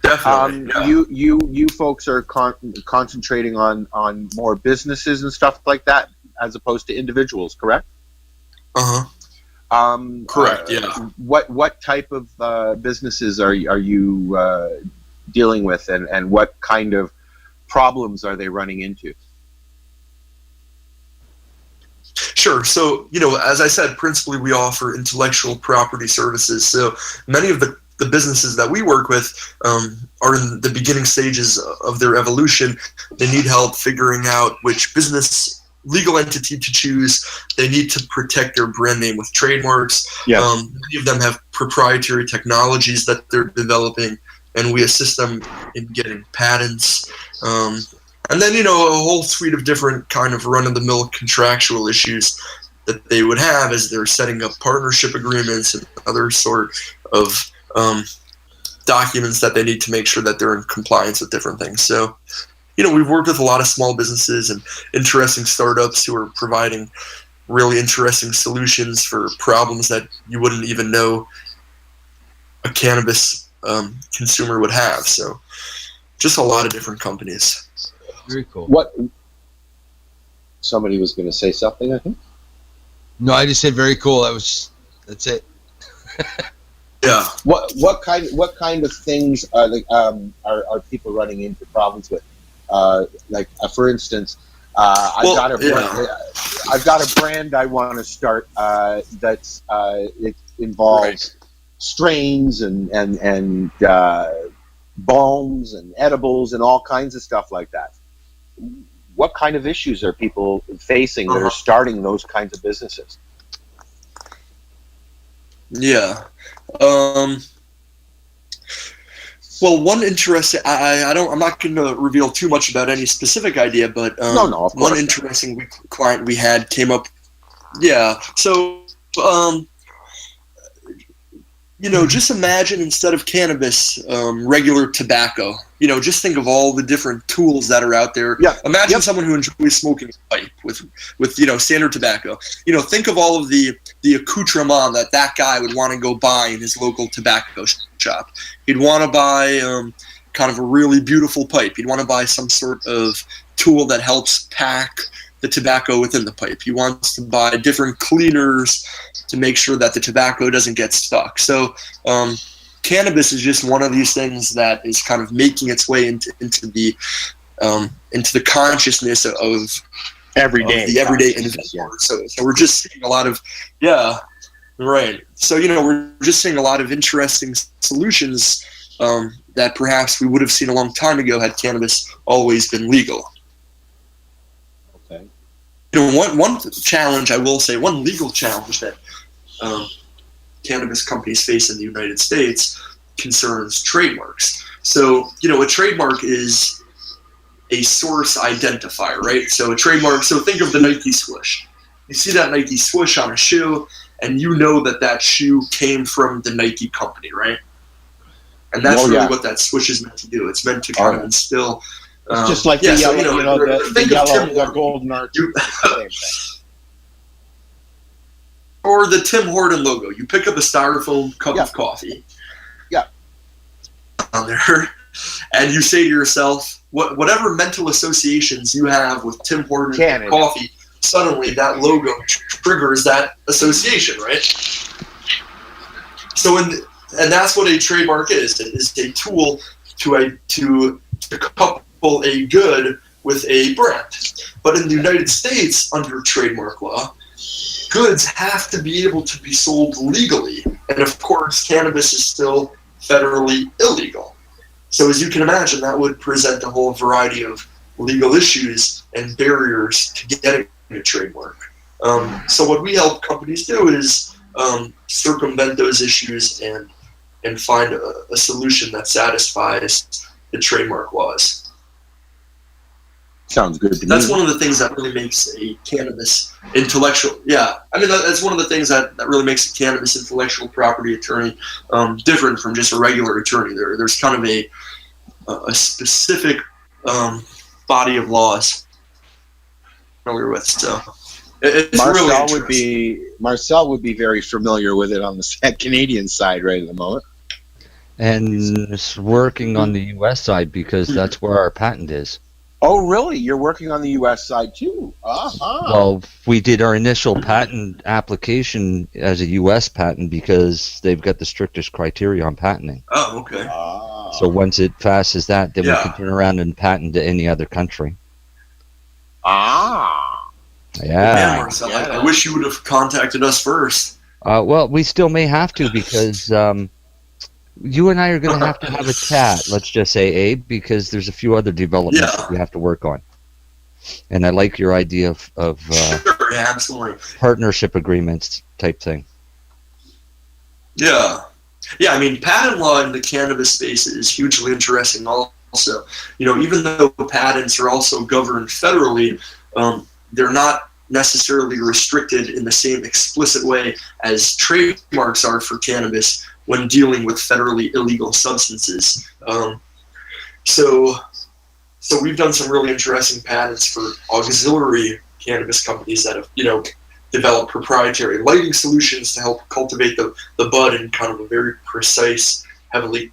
Definitely. You folks are concentrating on more businesses and stuff like that. as opposed to individuals, correct? Correct. Yeah. What type of businesses are you dealing with, and what kind of problems are they running into? Sure. So, as I said, principally we offer intellectual property services. So many of the businesses that we work with are in the beginning stages of their evolution. They need help figuring out which business legal entity to choose. They need to protect their brand name with trademarks. Yes. Many of them have proprietary technologies that they're developing, and we assist them in getting patents. And then, a whole suite of different kind of run-of-the-mill contractual issues that they would have as they're setting up partnership agreements and other sort of documents that they need to make sure that they're in compliance with different things. So, we've worked with a lot of small businesses and interesting startups who are providing really interesting solutions for problems that you wouldn't even know a cannabis consumer would have. So, just a lot of different companies. Very cool. What? Somebody was going to say something, I think. No, I just said very cool. That's it. Yeah. What kind of things are people running into problems with? For instance, I've got a brand I want to start that's it involves strains and balms and edibles and all kinds of stuff like that. What kind of issues are people facing that are starting those kinds of businesses? Yeah. Well, one interesting. I'm not going to reveal too much about any specific idea, but of course one interesting client we had came up. Yeah. So, just imagine instead of cannabis, regular tobacco. Just think of all the different tools that are out there. Yeah. Imagine someone who enjoys smoking a pipe with standard tobacco. Think of all of the accoutrement that guy would want to go buy in his local tobacco shop. He'd want to buy kind of a really beautiful pipe. He'd want to buy some sort of tool that helps pack the tobacco within the pipe. He wants to buy different cleaners to make sure that the tobacco doesn't get stuck. So cannabis is just one of these things that is kind of making its way into the consciousness of the everyday investor. So we're just seeing a lot of right. So we're just seeing a lot of interesting solutions that perhaps we would have seen a long time ago had cannabis always been legal. Okay. One challenge I will say, one legal challenge that cannabis companies face in the United States concerns trademarks. So, a trademark is a source identifier, right? So a trademark, so think of the Nike swoosh. You see that Nike swoosh on a shoe, and you know that shoe came from the Nike company, right? And that's really what that swoosh is meant to do. It's meant to kind of instill... It's just like the yellow, the golden arch. Or the Tim Horton logo. You pick up a styrofoam cup of coffee. Yeah. On there, and you say to yourself, whatever mental associations you have with Tim Horton coffee, suddenly that logo triggers that association, right? So, and that's what a trademark is. It is a tool to couple a good with a brand. But in the United States, under trademark law, goods have to be able to be sold legally. And of course, cannabis is still federally illegal. So as you can imagine, that would present a whole variety of legal issues and barriers to getting a trademark. So what we help companies do is circumvent those issues and find a solution that satisfies the trademark laws. Sounds good to me. That's one of the things that really makes a cannabis intellectual. Yeah, I mean that's one of the things that really makes a cannabis intellectual property attorney different from just a regular attorney. There's kind of a specific body of laws familiar with. So it's Marcel would be very familiar with it on the Canadian side right at the moment. And it's working on the U.S. side because that's where our patent is. Oh, really? You're working on the U.S. side too? Uh-huh. Well, we did our initial patent application as a U.S. patent because they've got the strictest criteria on patenting. Oh, okay. So once it passes that, then we Yeah. can turn around and patent to any other country. Ah. Man, Yeah. Marcel, I wish you would have contacted us first. Well, we still may have to because you and I are going to have a chat, let's just say, Abe, because there's a few other developments that we have to work on. And I like your idea of Sure, yeah, absolutely. partnership agreements type thing. Yeah. Yeah, I mean, patent law in the cannabis space is hugely interesting also. You know, even though patents are also governed federally, they're not necessarily restricted in the same explicit way as trademarks are for cannabis when dealing with federally illegal substances. So we've done some really interesting patents for auxiliary cannabis companies that have, you know, developed proprietary lighting solutions to help cultivate the bud in kind of a very precise, heavily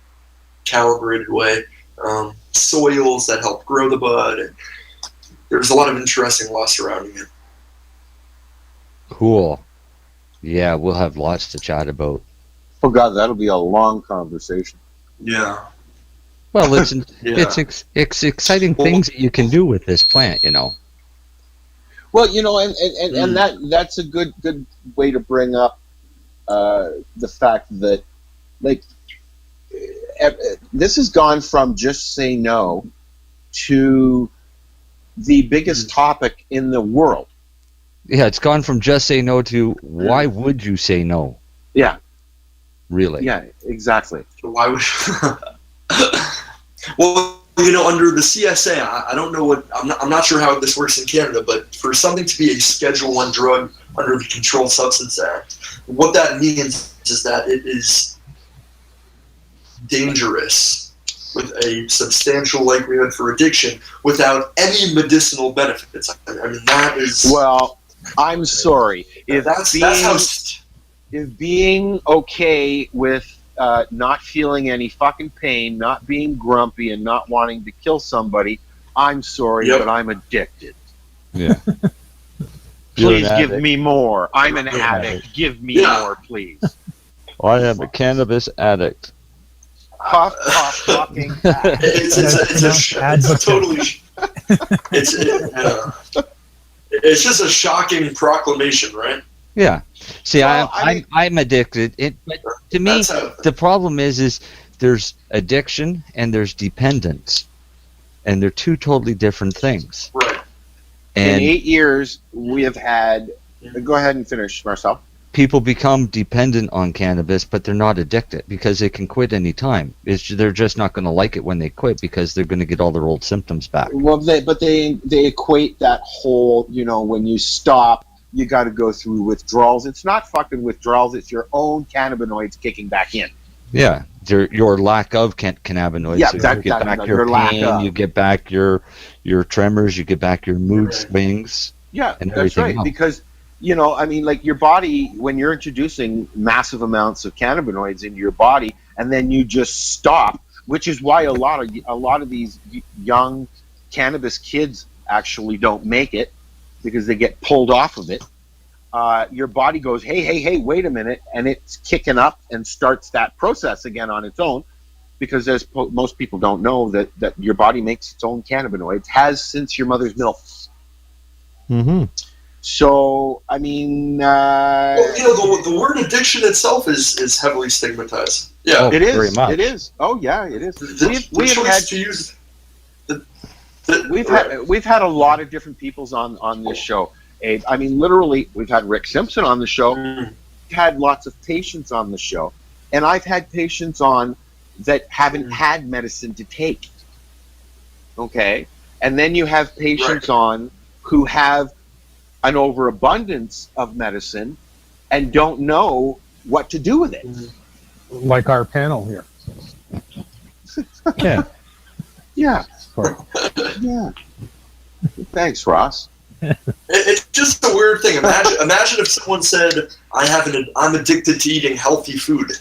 calibrated way. Soils that help grow the bud. And there's a lot of interesting law surrounding it. Cool. Yeah, we'll have lots to chat about. Oh, God, that'll be a long conversation. Yeah. Well, it's Yeah. it's exciting things that you can do with this plant, you know. Well, you know, and that's a good way to bring up the fact that, like, this has gone from just say no to the biggest topic in the world. Yeah, it's gone from just say no to why would you say no? Yeah. Really? Yeah, exactly. Why would? Well, you know, under the CSA, I don't know what I'm not sure how this works in Canada, but for something to be a Schedule I drug under the Controlled Substance Act, what that means is that it is dangerous with a substantial likelihood for addiction without any medicinal benefits. I mean, that is. Well, I'm sorry. That's being okay with not feeling any fucking pain, not being grumpy, and not wanting to kill somebody, I'm sorry, but I'm addicted. Yeah. Please give me more. I'm an addict. Give me more, please. I am a cannabis addict. Puff, puff, fucking. It's just a shocking proclamation, right? Yeah. See, Well, I'm addicted. But to me, the problem is there's addiction and there's dependence, and they're two totally different things. Right. And in 8 years, we have had. Go ahead and finish, Marcel. people become dependent on cannabis, but they're not addicted because they can quit any time. They're just not going to like it when they quit because they're going to get all their old symptoms back. Well, they equate that whole, when you stop, you got to go through withdrawals. It's not fucking withdrawals. It's your own cannabinoids kicking back in. Yeah, your lack of cannabinoids. Yeah, so that, you get back that, your lack pain, of. you get back your tremors, you get back your mood swings. Yeah, and that's everything right. else. Because, your body, when you're introducing massive amounts of cannabinoids into your body, and then you just stop, which is why a lot of these young cannabis kids actually don't make it because they get pulled off of it. Your body goes, hey, wait a minute, and it's kicking up and starts that process again on its own, because as most people don't know that your body makes its own cannabinoids, has since your mother's milk. Mm-hmm. So, the word addiction itself is heavily stigmatized. Yeah, it is. very much. It is. Oh yeah, it is. We've had a lot of different peoples on this show. Abe. I mean, literally, we've had Rick Simpson on the show. We've had lots of patients on the show, and I've had patients on that haven't had medicine to take. Okay, and then you have patients on who have an overabundance of medicine and don't know what to do with it. Like our panel here. Yeah. Yeah. Yeah. Thanks, Ross. It's just a weird thing. Imagine if someone said, "I'm addicted to eating healthy food."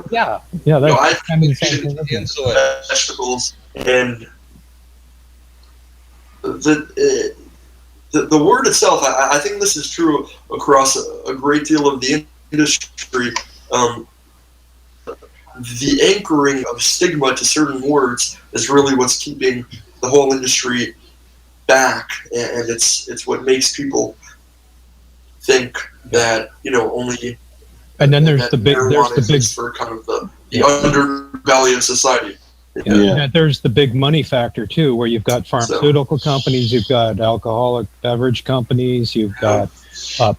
Yeah. Yeah. I eat vegetables, and the word itself, I think this is true across a great deal of the industry. The anchoring of stigma to certain words is really what's keeping the whole industry back, and it's what makes people think that only. And then there's the big for kind of the underbelly of society. Yeah, there's the big money factor too, where you've got pharmaceutical companies, you've got alcoholic beverage companies, you've got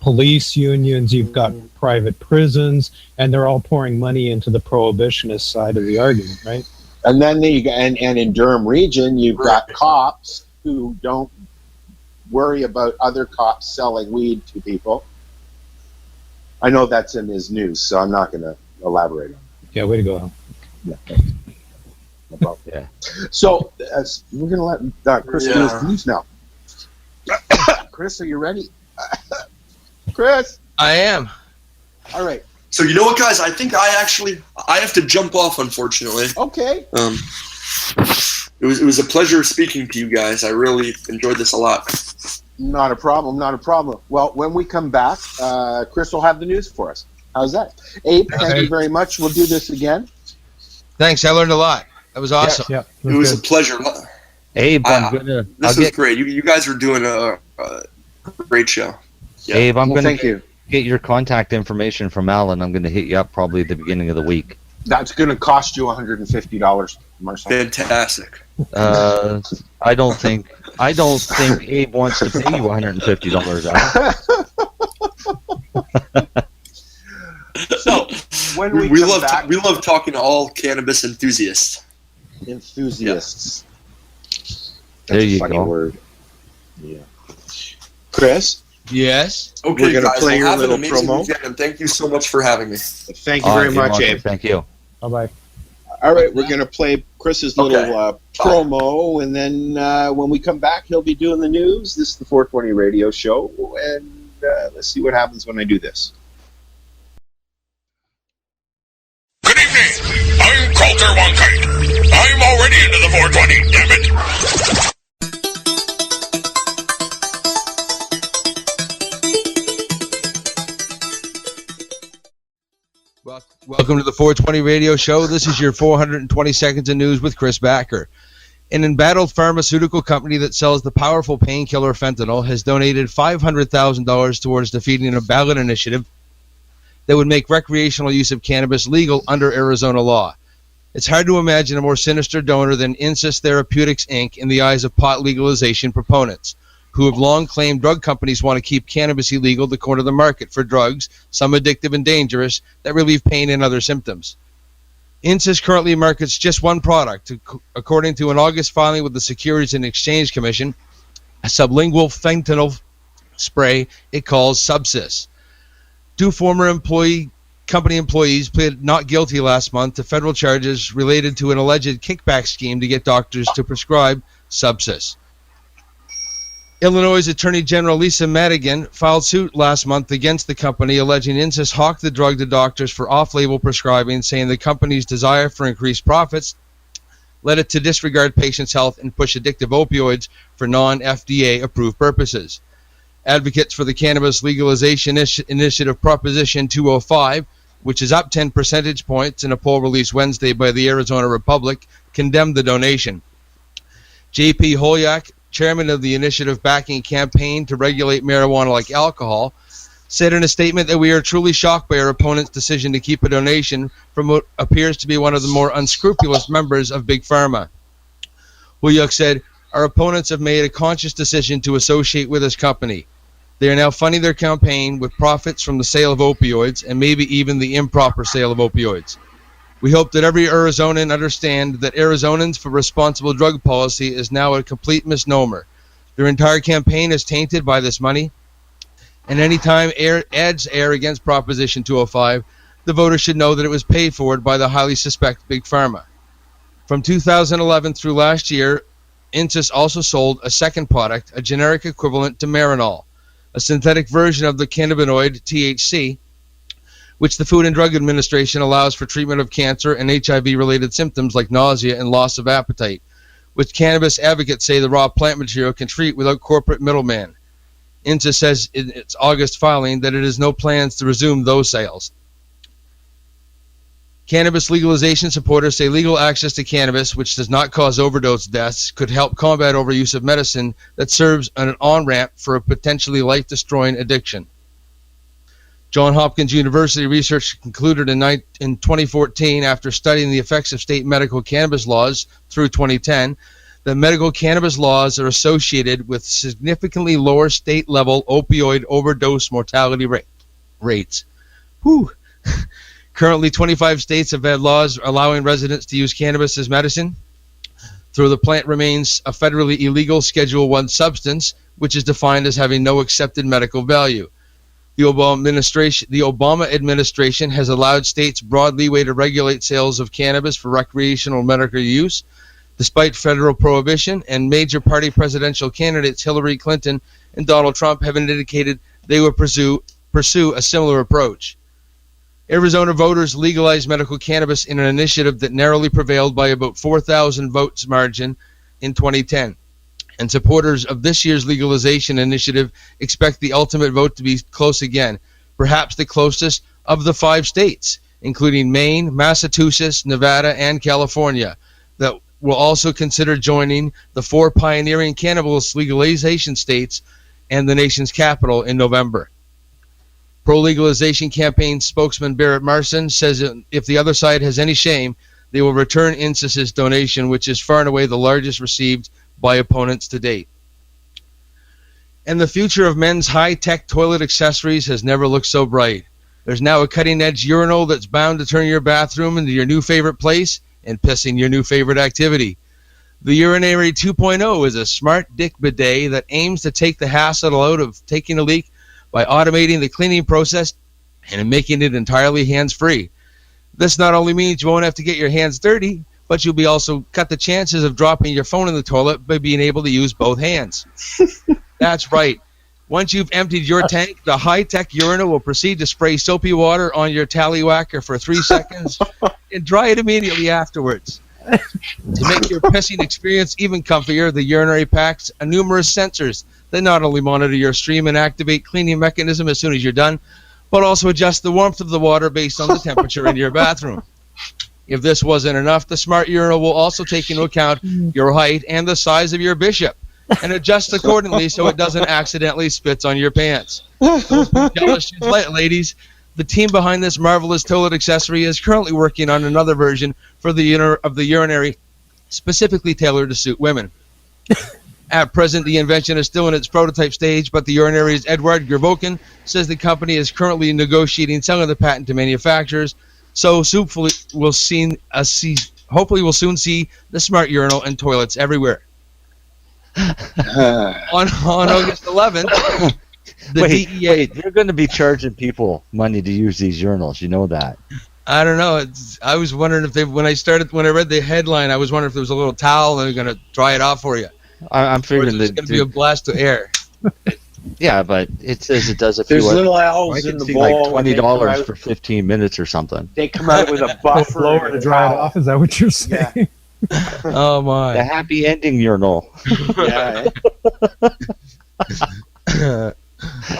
police unions, you've got private prisons, and they're all pouring money into the prohibitionist side of the argument, right? And then and in Durham region, you've got cops who don't worry about other cops selling weed to people. I know that's in his news, so I'm not going to elaborate on it. Yeah, way to go, Al. Yeah, no problem. Yeah. So we're going to let Chris do his news now. Chris, are you ready? Chris? I am. All right. So you know what, guys? I think I have to jump off, unfortunately. Okay. It was a pleasure speaking to you guys. I really enjoyed this a lot. Not a problem. Not a problem. Well, when we come back, Chris will have the news for us. How's that? Abe, thank you very much. We'll do this again. Thanks. I learned a lot. That was awesome. Yeah, it was a pleasure. Abe, this was great. You guys are doing a great show. Yeah. Abe, I'm going to get your contact information from Alan. I'm going to hit you up probably at the beginning of the week. That's going to cost you $150, Marcel. Fantastic. I don't think Abe wants to pay you $150. So when we love talking to all cannabis enthusiasts. Yeah. That's there you a funny go. Word. Yeah. Chris? Yes? Okay, we're going to play your have little an amazing promo. weekend, and thank you so much for having me. Thank you very much, Abe. Thank you. Bye-bye. All right, we're going to play Chris's little promo, and then when we come back, he'll be doing the news. This is the 420 radio show, and let's see what happens when I do this. Good evening. I'm Coulter Wonkite. I'm already into the 420, damn it. Welcome to the 420 radio show. This is your 420 seconds of news with Chris Backer. An embattled pharmaceutical company that sells the powerful painkiller fentanyl has donated $500,000 towards defeating a ballot initiative that would make recreational use of cannabis legal under Arizona law. It's hard to imagine a more sinister donor than Insys Therapeutics, Inc. in the eyes of pot legalization proponents, who have long claimed drug companies want to keep cannabis illegal to corner the market for drugs, some addictive and dangerous, that relieve pain and other symptoms. Insys currently markets just one product, according to an August filing with the Securities and Exchange Commission, a sublingual fentanyl spray it calls Subsys. Two former company employees pleaded not guilty last month to federal charges related to an alleged kickback scheme to get doctors to prescribe Subsys. Illinois Attorney General Lisa Madigan filed suit last month against the company, alleging Insys hawked the drug to doctors for off-label prescribing, saying the company's desire for increased profits led it to disregard patients' health and push addictive opioids for non-FDA approved purposes. Advocates for the Cannabis Legalization Initiative Proposition 205, which is up 10 percentage points in a poll released Wednesday by the Arizona Republic, condemned the donation. J.P. Holyak, chairman of the initiative backing campaign to regulate marijuana like alcohol, said in a statement that we are truly shocked by our opponent's decision to keep a donation from what appears to be one of the more unscrupulous members of Big Pharma. Holyak said, our opponents have made a conscious decision to associate with this company. They are now funding their campaign with profits from the sale of opioids and maybe even the improper sale of opioids. We hope that every Arizonan understand that Arizonans for Responsible Drug Policy is now a complete misnomer. Their entire campaign is tainted by this money, and any time ads air against Proposition 205, the voters should know that it was paid for by the highly suspect Big Pharma. From 2011 through last year, Insys also sold a second product, a generic equivalent to Marinol, a synthetic version of the cannabinoid THC, which the Food and Drug Administration allows for treatment of cancer and HIV-related symptoms like nausea and loss of appetite, which cannabis advocates say the raw plant material can treat without corporate middleman. INTA says in its August filing that it has no plans to resume those sales. Cannabis legalization supporters say legal access to cannabis, which does not cause overdose deaths, could help combat overuse of medicine that serves as an on-ramp for a potentially life-destroying addiction. Johns Hopkins University research concluded in 2014, after studying the effects of state medical cannabis laws through 2010, that medical cannabis laws are associated with significantly lower state-level opioid overdose mortality rates. Whew. Currently, 25 states have had laws allowing residents to use cannabis as medicine. Though the plant remains a federally illegal Schedule I substance, which is defined as having no accepted medical value. The Obama administration has allowed states broad leeway to regulate sales of cannabis for recreational medical use, despite federal prohibition, and major party presidential candidates Hillary Clinton and Donald Trump have indicated they would pursue a similar approach. Arizona voters legalized medical cannabis in an initiative that narrowly prevailed by about 4,000 votes margin in 2010. And supporters of this year's legalization initiative expect the ultimate vote to be close again, perhaps the closest of the 5 states, including Maine, Massachusetts, Nevada, and California, that will also consider joining the 4 pioneering cannabis legalization states and the nation's capital in November. Pro-legalization campaign spokesman Barrett Marson says if the other side has any shame, they will return INSIS's donation, which is far and away the largest received by opponents to date. And the future of men's high-tech toilet accessories has never looked so bright. There's now a cutting-edge urinal that's bound to turn your bathroom into your new favorite place and pissing your new favorite activity. The Urinary 2.0 is a smart dick bidet that aims to take the hassle out of taking a leak by automating the cleaning process and making it entirely hands-free. This not only means you won't have to get your hands dirty, but you'll be also cut the chances of dropping your phone in the toilet by being able to use both hands. That's right. Once you've emptied your tank, the high-tech urinal will proceed to spray soapy water on your tallywhacker for 3 seconds and dry it immediately afterwards. To make your pissing experience even comfier, the urinary packs numerous sensors that not only monitor your stream and activate cleaning mechanism as soon as you're done, but also adjust the warmth of the water based on the temperature in your bathroom. If this wasn't enough, the smart urinal will also take into account your height and the size of your bishop and adjust accordingly so it doesn't accidentally spit on your pants. Don't be jealous, ladies. The team behind this marvelous toilet accessory is currently working on another version for the urinary, specifically tailored to suit women. At present, the invention is still in its prototype stage, but the urinary's Edward Gervoken says the company is currently negotiating selling the patent to manufacturers. So hopefully we'll soon see the smart urinal and toilets everywhere. On August 11th, the DEA. Wait, they're going to be charging people money to use these urinals. You know that. I don't know. I was wondering if when I read the headline, I was wondering if there was a little towel and they're going to dry it off for you. I'm figuring it's going to be a blast of air. Yeah, but it says it does a few. There's little owls in the bowl. Like $20 for 15 minutes or something. They come out with a buffer blower to dry it off. Is that what you're saying? Yeah. Oh my! The happy ending urinal. Yeah.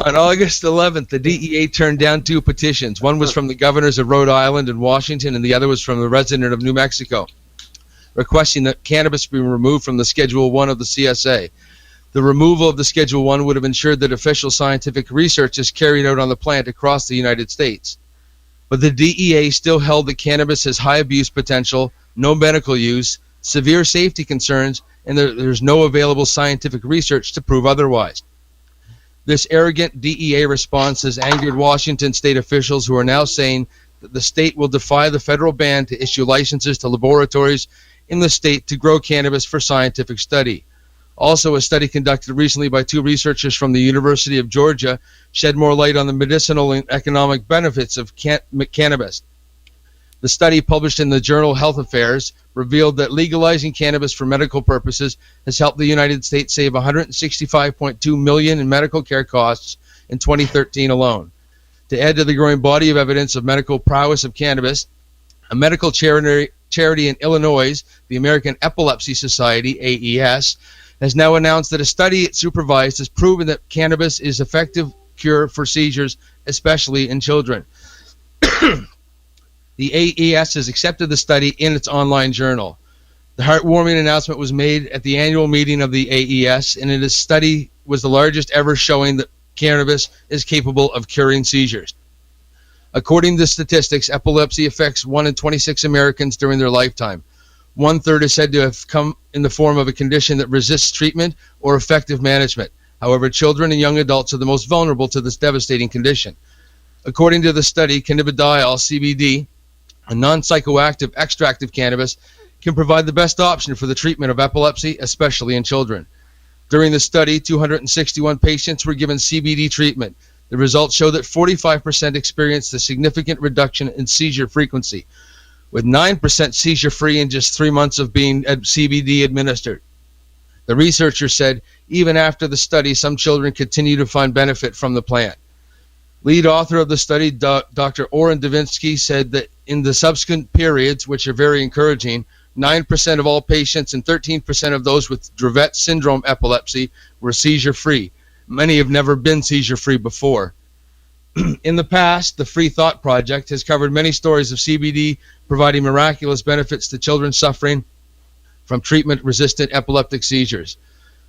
On August 11th, the DEA turned down 2 petitions. One was from the governors of Rhode Island and Washington, and the other was from the resident of New Mexico, requesting that cannabis be removed from the Schedule I of the CSA. The removal of the Schedule I would have ensured that official scientific research is carried out on the plant across the United States. But the DEA still held that cannabis has high abuse potential, no medical use, severe safety concerns, and there's no available scientific research to prove otherwise. This arrogant DEA response has angered Washington state officials, who are now saying that the state will defy the federal ban to issue licenses to laboratories in the state to grow cannabis for scientific study. Also, a study conducted recently by 2 researchers from the University of Georgia shed more light on the medicinal and economic benefits of cannabis. The study, published in the journal Health Affairs, revealed that legalizing cannabis for medical purposes has helped the United States save $165.2 million in medical care costs in 2013 alone. To add to the growing body of evidence of medical prowess of cannabis, a medical charity in Illinois, the American Epilepsy Society, AES, has now announced that a study it supervised has proven that cannabis is an effective cure for seizures, especially in children. The AES has accepted the study in its online journal. The heartwarming announcement was made at the annual meeting of the AES, and this study was the largest ever showing that cannabis is capable of curing seizures. According to statistics, epilepsy affects 1 in 26 Americans during their lifetime. 1/3 is said to have come in the form of a condition that resists treatment or effective management. However, children and young adults are the most vulnerable to this devastating condition. According to the study, cannabidiol, CBD, a non-psychoactive extract of cannabis, can provide the best option for the treatment of epilepsy, especially in children. During the study, 261 patients were given CBD treatment. The results show that 45% experienced a significant reduction in seizure frequency, with 9% seizure-free in just 3 months of being CBD administered. The researcher said, even after the study, some children continue to find benefit from the plant. Lead author of the study, Dr. Oren Davinsky, said that in the subsequent periods, which are very encouraging, 9% of all patients and 13% of those with Dravet syndrome epilepsy were seizure-free. Many have never been seizure-free before. In the past, the Free Thought Project has covered many stories of CBD providing miraculous benefits to children suffering from treatment-resistant epileptic seizures.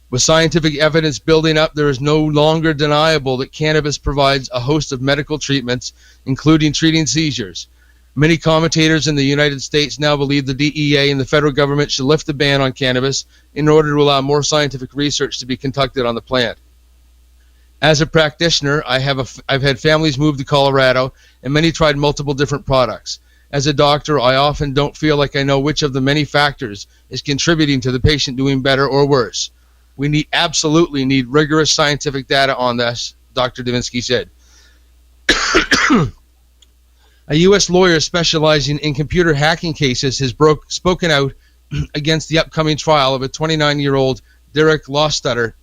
With scientific evidence building up, there is no longer deniable that cannabis provides a host of medical treatments, including treating seizures. Many commentators in the United States now believe the DEA and the federal government should lift the ban on cannabis in order to allow more scientific research to be conducted on the plant. As a practitioner, I've had families move to Colorado, and many tried multiple different products. As a doctor, I often don't feel like I know which of the many factors is contributing to the patient doing better or worse. We absolutely need rigorous scientific data on this, Dr. Davinsky said. A U.S. lawyer specializing in computer hacking cases has spoken out against the upcoming trial of a 29-year-old Derek Lawstutter,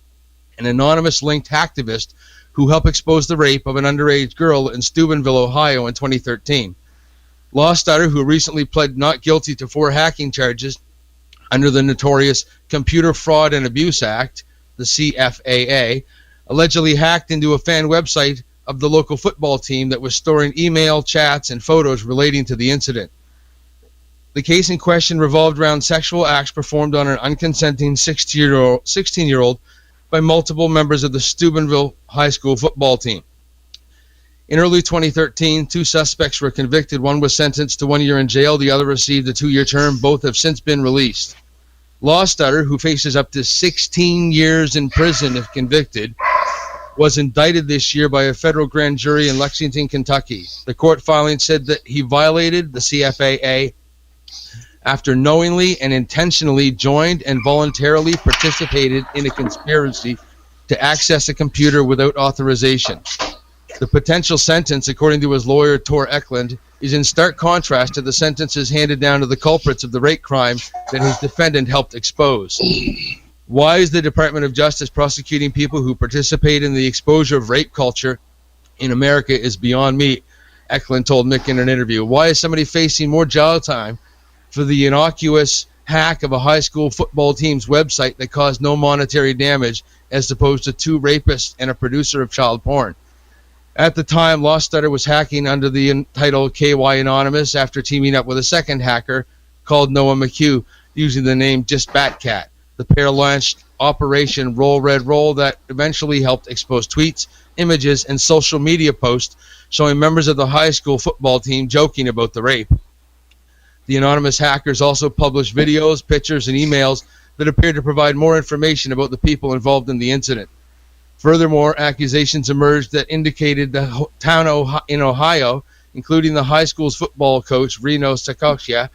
an anonymous linked hacktivist who helped expose the rape of an underage girl in Steubenville, Ohio in 2013. Lawstutter, who recently pled not guilty to 4 hacking charges under the notorious Computer Fraud and Abuse Act, the CFAA, allegedly hacked into a fan website of the local football team that was storing email, chats, and photos relating to the incident. The case in question revolved around sexual acts performed on an unconsenting 16-year-old by multiple members of the Steubenville High School football team. In early 2013, 2 suspects were convicted. One was sentenced to 1 year in jail. The other received a 2-year term. Both have since been released. Lawstutter, who faces up to 16 years in prison if convicted, was indicted this year by a federal grand jury in Lexington, Kentucky. The court filing said that he violated the CFAA after knowingly and intentionally joined and voluntarily participated in a conspiracy to access a computer without authorization. The potential sentence, according to his lawyer, Tor Eklund, is in stark contrast to the sentences handed down to the culprits of the rape crime that his defendant helped expose. Why is the Department of Justice prosecuting people who participate in the exposure of rape culture in America is beyond me, Eklund told Mick in an interview. Why is somebody facing more jail time for the innocuous hack of a high school football team's website that caused no monetary damage as opposed to 2 rapists and a producer of child porn? At the time, Lawstutter was hacking under the title KY Anonymous after teaming up with a second hacker called Noah McHugh using the name Just Batcat. The pair launched Operation Roll Red Roll that eventually helped expose tweets, images, and social media posts showing members of the high school football team joking about the rape. The anonymous hackers also published videos, pictures, and emails that appeared to provide more information about the people involved in the incident. Furthermore, accusations emerged that indicated the town in Ohio, including the high school's football coach, Reno Sakoshia,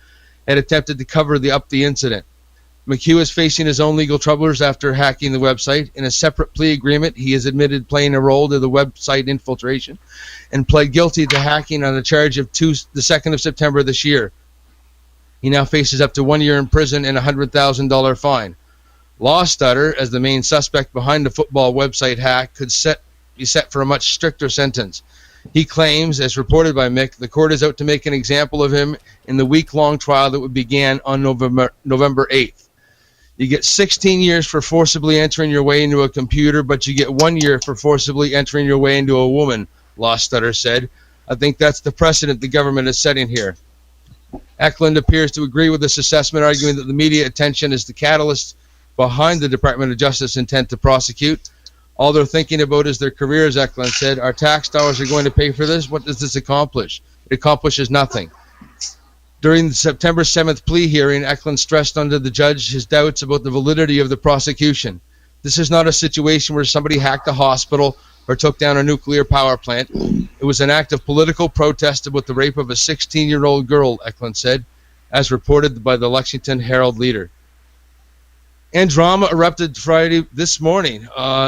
had attempted to cover up the incident. McHugh is facing his own legal troubles after hacking the website. In a separate plea agreement, he has admitted playing a role to the website infiltration and pled guilty to hacking on a charge of the 2nd of September this year. He now faces up to 1 year in prison and a $100,000 fine. Lawstutter, as the main suspect behind the football website hack, could be set for a much stricter sentence. He claims, as reported by Mick, the court is out to make an example of him in the week-long trial that began on November 8th. You get 16 years for forcibly entering your way into a computer, but you get 1 year for forcibly entering your way into a woman, Law Stutter said. I think that's the precedent the government is setting here. Eklund appears to agree with this assessment, arguing that the media attention is the catalyst behind the Department of Justice intent to prosecute. All they're thinking about is their careers, Eklund said. Our tax dollars are going to pay for this. What does this accomplish? It accomplishes nothing. During the September 7th plea hearing, Eklund stressed under the judge his doubts about the validity of the prosecution. This is not a situation where somebody hacked a hospital or took down a nuclear power plant. It was an act of political protest about the rape of a 16-year-old girl, Eklund said, as reported by the Lexington Herald Leader. And drama erupted Friday this morning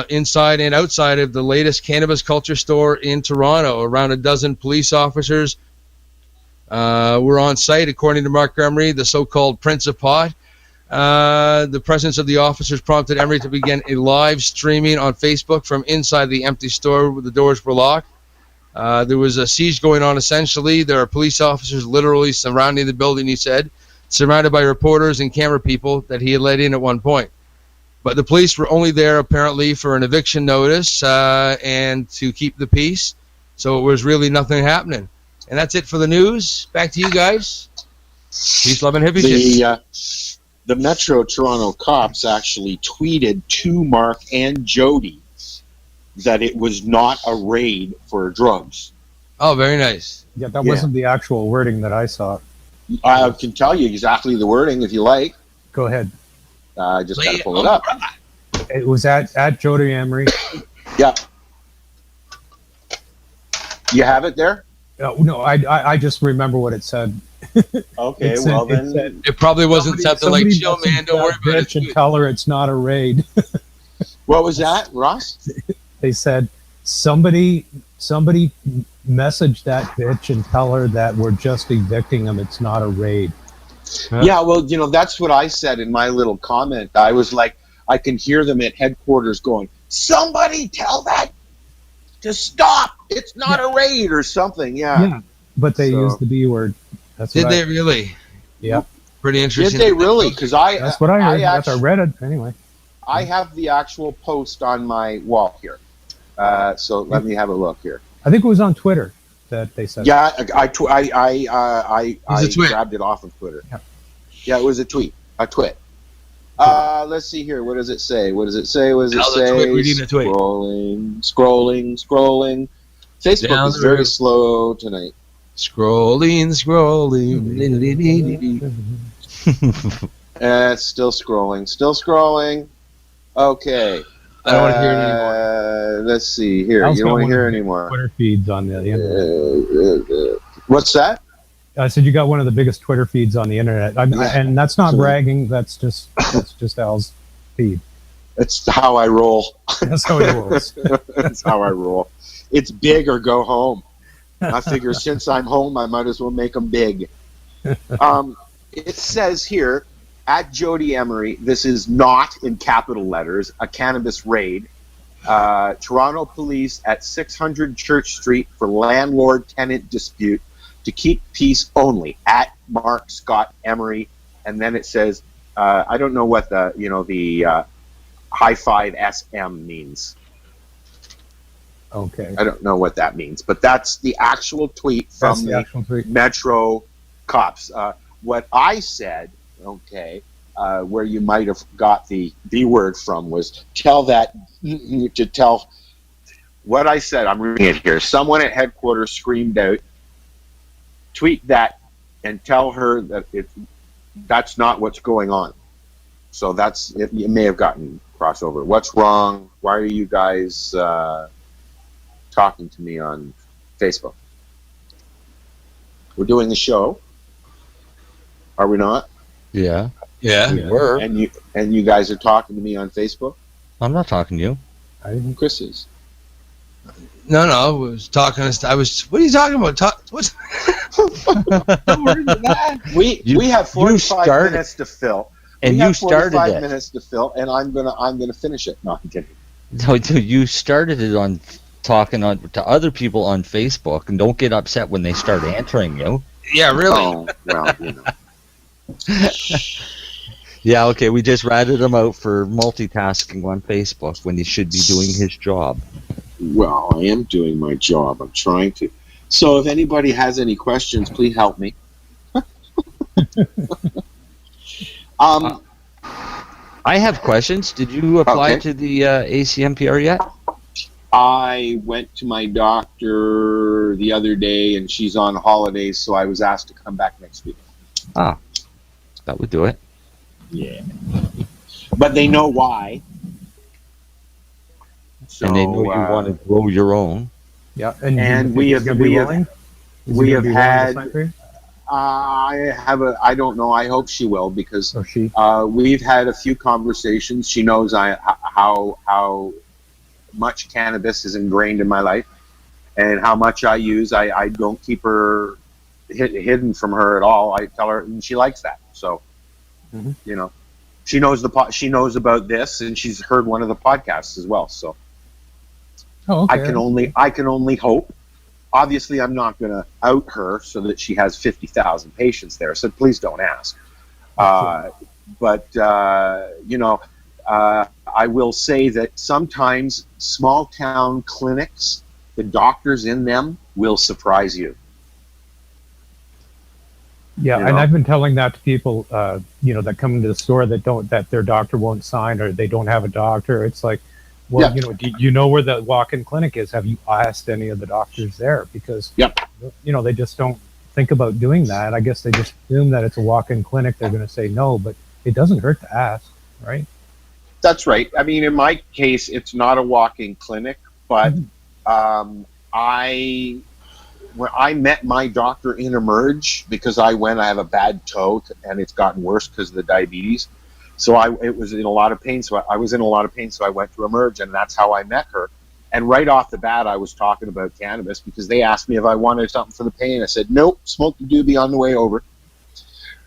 inside and outside of the latest cannabis culture store in Toronto. Around a dozen police officers were on site, according to Mark Emery, the so-called Prince of Pot. The presence of the officers prompted Emery to begin a live streaming on Facebook from inside the empty store where the doors were locked. There was a siege going on, essentially. There are police officers literally surrounding the building, he said, surrounded by reporters and camera people that he had let in at one point. But the police were only there, apparently, for an eviction notice and to keep the peace. So it was really nothing happening. And that's it for the news. Back to you guys. Peace, love, and hippie shit. The Metro Toronto cops actually tweeted to Mark and Jody that it was not a raid for drugs. Oh, very nice. Yeah, that wasn't the actual wording that I saw. I can tell you exactly the wording if you like. Go ahead. I just got to pull it up. It was at Jody Emery. Yeah. You have it there? No, I just remember what it said. Okay, then it probably wasn't something like, "Chill, man, don't worry about it." And tell her it's not a raid. What was that, Ross? They said somebody message that bitch and tell her that we're just evicting them. It's not a raid. Yeah, well, that's what I said in my little comment. I was like, I can hear them at headquarters going, "Somebody tell that to stop. It's not a raid," or something. Yeah. But they used the B word. Did they really? Yeah. Pretty interesting. Did they really? Because that's what I heard. I read it anyway. I have the actual post on my wall here. So let me have a look here. I think it was on Twitter that they said. Yeah, I grabbed it off of Twitter. Yeah, it was a tweet. Let's see here. What does it say? Scrolling. Facebook is very slow tonight. Scrolling. It's still scrolling. Okay. I don't want to hear it anymore. Let's see here. You don't want to hear anymore. Twitter feeds on the internet. What's that? I said you got one of the biggest Twitter feeds on the internet, and that's not bragging. That's just Al's feed. That's how I roll. That's how he rolls. That's how I roll. It's big or go home. I figure since I'm home, I might as well make them big. It says here, at Jody Emery, this is not, in capital letters, a cannabis raid. Toronto police at 600 Church Street for landlord-tenant dispute to keep peace only, at Mark Scott Emery. And then it says, I don't know what the high five SM means. Okay. I don't know what that means, but that's the actual tweet from the Metro cops. What I said, where you might have got the B word from, was tell what I said. I'm reading it here. Someone at headquarters screamed out, tweet that and tell her that that's not what's going on. So that's it. You may have gotten crossover. What's wrong? Why are you guys talking to me on Facebook? We're doing the show. Are we not? Yeah. Yeah. We were. And you guys are talking to me on Facebook? I'm not talking to you. Chris is. No, I was talking. What are you talking about? We have 45 minutes to fill. And you started 45 it. minutes to fill, and I'm gonna finish it. No, I'm kidding. No, you started it on talking to other people on Facebook, and don't get upset when they start answering you. Yeah, really. Oh, well, you know. Yeah, okay, we just ratted him out for multitasking on Facebook when he should be doing his job. Well, I am doing my job. I'm trying to. So if anybody has any questions, please help me. I have questions. Did you apply to the ACMPR yet? I went to my doctor the other day, and she's on holidays, so I was asked to come back next week. Ah, that would do it. Yeah. But they know why. So, and they know you want to grow your own. Yeah, and we have had. I don't know. I hope she will, because we've had a few conversations. She knows how much cannabis is ingrained in my life, and how much I use. I don't keep her hidden from her at all. I tell her, and she likes that. So, you know, she knows she knows about this, and she's heard one of the podcasts as well. So, I can only hope. Obviously, I'm not going to out her so that she has 50,000 patients there. So please don't ask. But you know, I will say that sometimes small town clinics, the doctors in them will surprise you. Yeah, and I've been telling that to people, you know, that come into the store that their doctor won't sign, or they don't have a doctor. It's like, well, you know, do you know where the walk-in clinic is? Have you asked any of the doctors there? Because, you know, they just don't think about doing that. I guess they just assume that it's a walk-in clinic. They're going to say no, but it doesn't hurt to ask, right? That's right. I mean, in my case, it's not a walk-in clinic, but when I met my doctor in Emerge, because I have a bad toe and it's gotten worse because of the diabetes. So I was in a lot of pain. So I went to Emerge, and that's how I met her. And right off the bat, I was talking about cannabis because they asked me if I wanted something for the pain. I said, nope, smoke the doobie on the way over.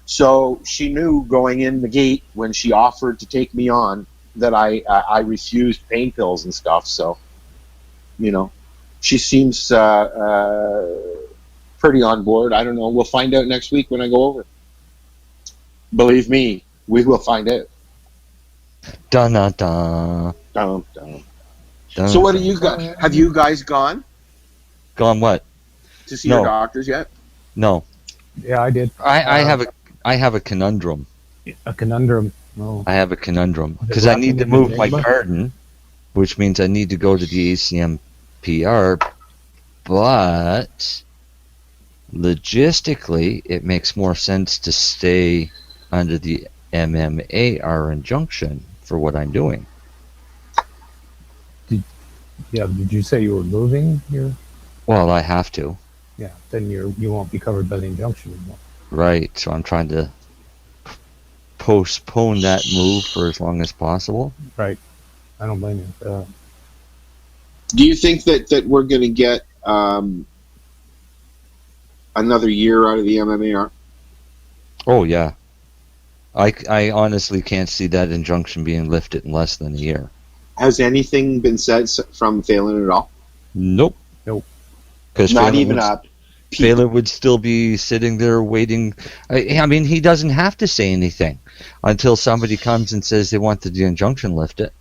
So she knew going in the gate when she offered to take me on that I refused pain pills and stuff. So, you know, she seems pretty on board. I don't know. We'll find out next week when I go over. Believe me, we will find out. Dun dun dun. Dun, dun. So what do you guys? Have you guys gone? Gone what? To see your doctors yet? No. Yeah, I did. I have a conundrum. A conundrum. Oh. I have a conundrum because I need to move my garden, which means I need to go to the ACMPR, but logistically, it makes more sense to stay under the MMAR injunction for what I'm doing. Did you say you were moving here? Well, I have to. Yeah, then you won't be covered by the injunction anymore. Right, so I'm trying to postpone that move for as long as possible. Right. I don't blame you. Do you think that we're going to get another year out of the MMAR? Oh, yeah. I honestly can't see that injunction being lifted in less than a year. Has anything been said from Phelan at all? Nope. Because not even up. Phelan would still be sitting there waiting. I mean, he doesn't have to say anything until somebody comes and says they want the injunction lifted.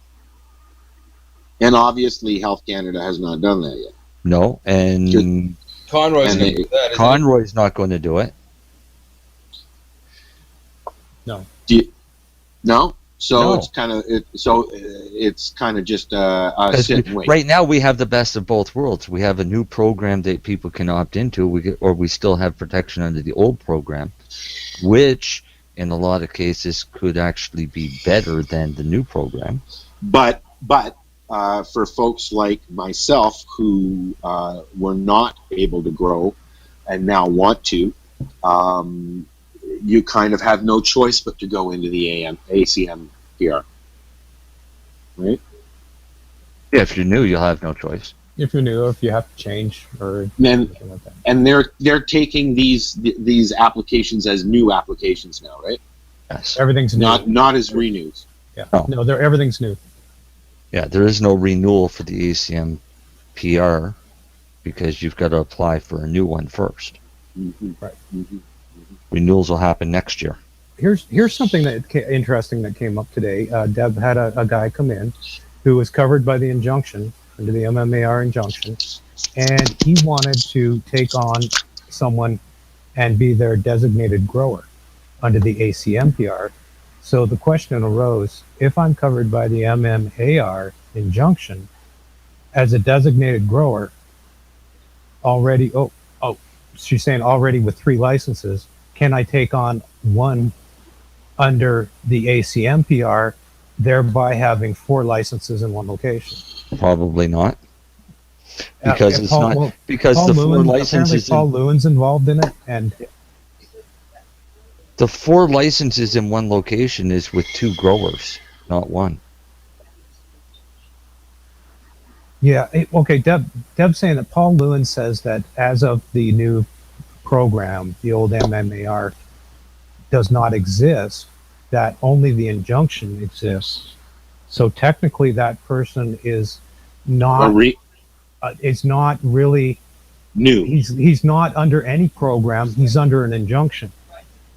And obviously, Health Canada has not done that yet. No, and Conroy's going to do that. Conroy's not going to do it. No. No. So No. it's kind of just sit and wait. Right now, we have the best of both worlds. We have a new program that people can opt into, or we still have protection under the old program, which in a lot of cases could actually be better than the new program. But for folks like myself who were not able to grow and now want to, you kind of have no choice but to go into the ACMPR, right? Yeah, if you're new, you'll have no choice. If you're new, or if you have to change, or anything like that. And they're taking these applications as new applications now, right? Yes. Everything's new. Not as renews. Yeah. No, everything's new. Yeah, there is no renewal for the ACMPR PR because you've got to apply for a new one first. Right. Renewals will happen next year. Here's something interesting that came up today. Deb had a guy come in who was covered by the injunction, under the MMAR injunction, and he wanted to take on someone and be their designated grower under the ACMPR. So the question arose, if I'm covered by the MMAR injunction as a designated grower already, she's saying already with 3 licenses, can I take on one under the ACMPR, thereby having 4 licenses in one location? Probably not. Because it's Paul, not because Paul the Lewin, 4 licenses. Paul Lewin's involved in it, and the 4 licenses in one location is with 2 growers, not 1. yeah, okay. Deb's saying that Paul Lewin says that as of the new program, the old MMAR does not exist, that only the injunction exists. So technically that person is not it's not really new. He's not under any program, he's under an injunction.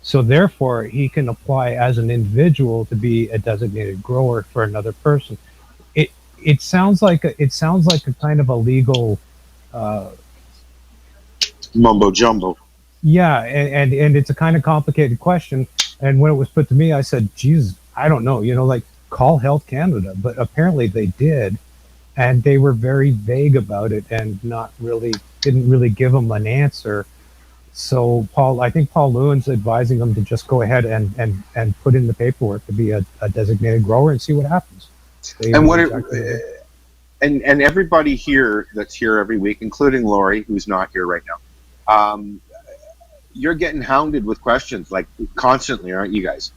So therefore he can apply as an individual to be a designated grower for another person. It sounds like a kind of a legal mumbo jumbo. Yeah, and it's a kind of complicated question. And when it was put to me, I said, geez, I don't know, like call Health Canada. But apparently they did, and they were very vague about it and didn't really give them an answer. So I think Paul Lewin's advising them to just go ahead and put in the paperwork to be a designated grower and see what happens. And everybody here that's here every week, including Lori, who's not here right now, you're getting hounded with questions like constantly, aren't you guys?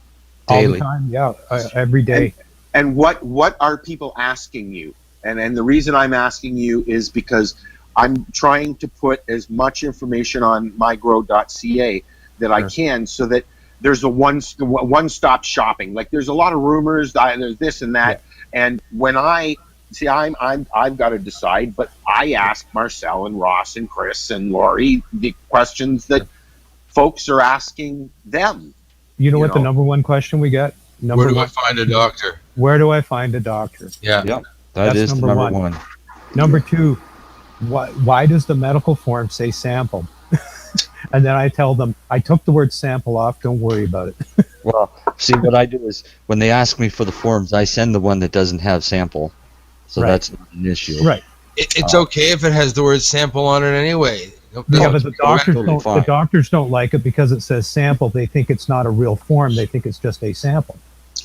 Daily. All the time, yeah, every day. And what are people asking you? And the reason I'm asking you is because I'm trying to put as much information on mygrow.ca that I can, so that there's a one-stop shopping. Like there's a lot of rumors, there's this and that, and when I've got to decide, but I ask Marcel and Ross and Chris and Lori the questions that folks are asking them. You know what the number one question we get? Where do I find a doctor? Where do I find a doctor? Yeah. Yep. That's is number one. Number 2, why does the medical form say sample? And then I tell them, I took the word sample off, don't worry about it. Well, see, what I do is when they ask me for the forms, I send the one that doesn't have sample. So that's not an issue. Right. It's okay if it has the word sample on it anyway. Yeah, but the doctors don't like it because it says sample. They think it's not a real form. They think it's just a sample.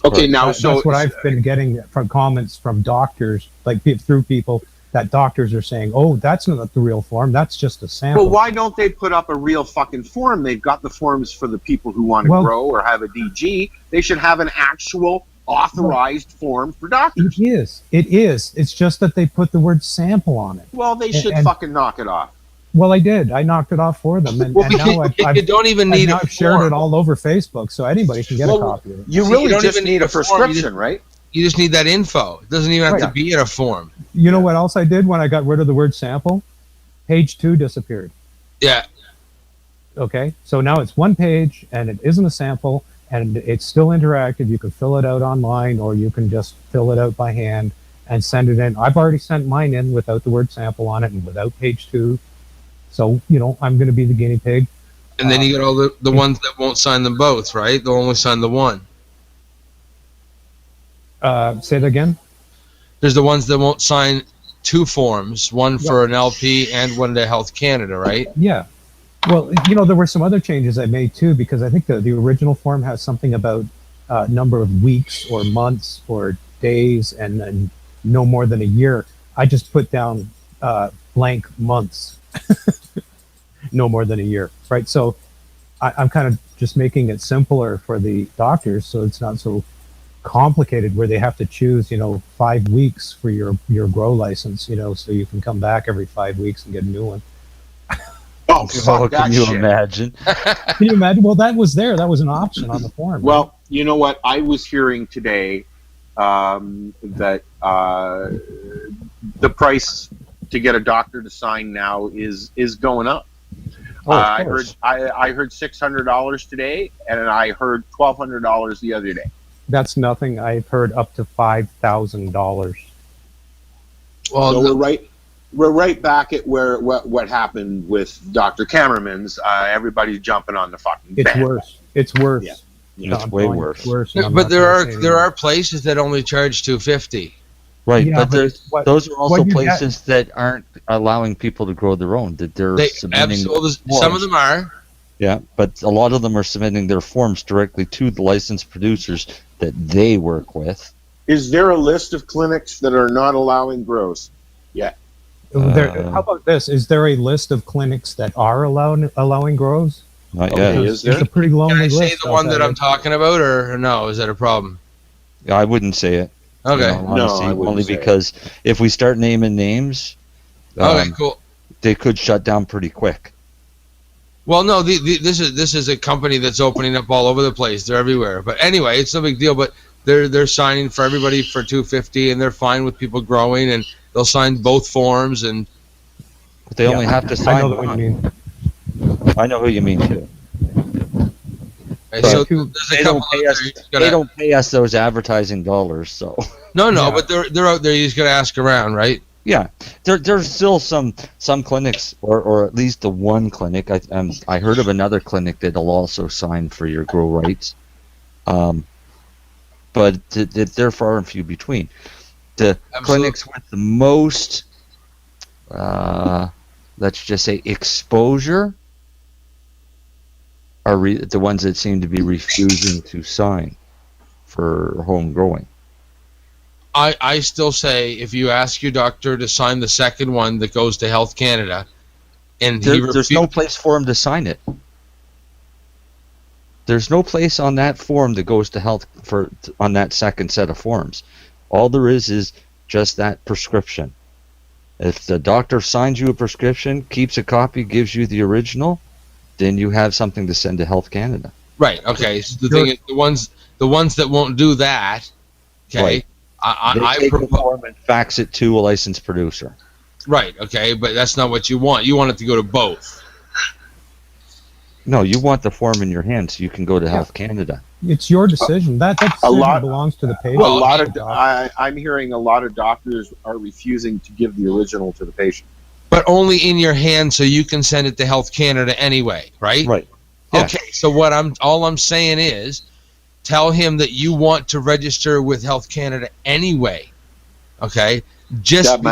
Okay, now that's what I've been getting from comments from doctors, like through people, that doctors are saying, "Oh, that's not the real form. That's just a sample." Well, why don't they put up a real fucking form? They've got the forms for the people who want to grow or have a DG. They should have an actual authorized form for doctors. It is. It's just that they put the word sample on it. Well, they should fucking knock it off. Well, I did. I knocked it off for them, and now you don't even need I've shared it all over Facebook, so anybody can get a copy of it. You really just need a prescription, right? You just need that info. It doesn't even have to be in a form. You know what else I did when I got rid of the word sample? Page 2 disappeared. Yeah. Okay, so now it's one page, and it isn't a sample, and it's still interactive. You can fill it out online, or you can just fill it out by hand and send it in. I've already sent mine in without the word sample on it and without page 2. So, I'm going to be the guinea pig. And then you get all the ones that won't sign them both, right? They'll only sign the one. Say that again? There's the ones that won't sign 2 forms, one for an LP and one to Health Canada, right? Yeah. Well, there were some other changes I made too, because I think the original form has something about number of weeks or months or days and no more than a year. I just put down blank months. No more than a year, right? So I'm kind of just making it simpler for the doctors, so it's not so complicated where they have to choose 5 weeks for your grow license, so you can come back every 5 weeks and get a new one. Oh, fuck that can you shit. imagine? Can you imagine? Well, that was there. That was an option on the form. Well, right? You know what? I was hearing today that the price to get a doctor to sign now is going up. Oh, I heard $600 today, and I heard $1,200 the other day. That's nothing. I've heard up to $5,000. Well, so we're right back at what happened with Dr. Cameraman's. Everybody's jumping on the fucking It's bandwagon. worse. It's worse. Yeah. It's way worse. Yeah, but there are places that only charge $250. Right, Yeah, but but those are also what you places that aren't allowing people to grow their own. That they're submitting. Some of them are. Yeah, but a lot of them are submitting their forms directly to the licensed producers that they work with. Is there a list of clinics that are not allowing grows? Yeah. How about this? Is there a list of clinics that are allowing grows? Not yet. Is there? It's a pretty lonely Can I list. say the one that I'm talking about, or no? Is that a problem? Yeah, I wouldn't say it. Okay. Honestly, I wouldn't only say it. because if we start naming names, Okay, cool. they could shut down pretty quick. Well, no, this is a company that's opening up all over the place. They're everywhere. But anyway, it's no big deal. But they're signing for everybody for $250, and they're fine with people growing, and they'll sign both forms. And But they only have to sign I know what one. you mean. I know who you mean too. Okay, so They there's a They couple don't pay out us. there you just gotta- They don't pay us those advertising dollars. So No, Yeah. but they're out there. You just got to ask around, right? yeah, there's still some clinics, or at least the one clinic. I heard of another clinic that'll also sign for your grow rights. But they're far and few between. The clinics with the most, let's just say, exposure are the ones that seem to be refusing to sign for home growing. I still say if you ask your doctor to sign the second one that goes to Health Canada, and There's no place for him to sign it. There's no place on that form that goes to health on that second set of forms. All there is just that prescription. If the doctor signs you a prescription, keeps a copy, gives you the original, then you have something to send to Health Canada. Right. Okay. So the thing is, the ones that won't do that, okay. Right. I take the form and fax it to a licensed producer. Right. Okay. But that's not what you want. You want it to go to both. No, you want the form in your hand so you can go to Health Canada. It's your decision. That decision belongs to the patient. I'm hearing a lot of doctors are refusing to give the original to the patient. But only in your hand, so you can send it to Health Canada anyway, right? Right. Yeah. Okay. So all I'm saying is, tell him that you want to register with Health Canada anyway. Okay. Just that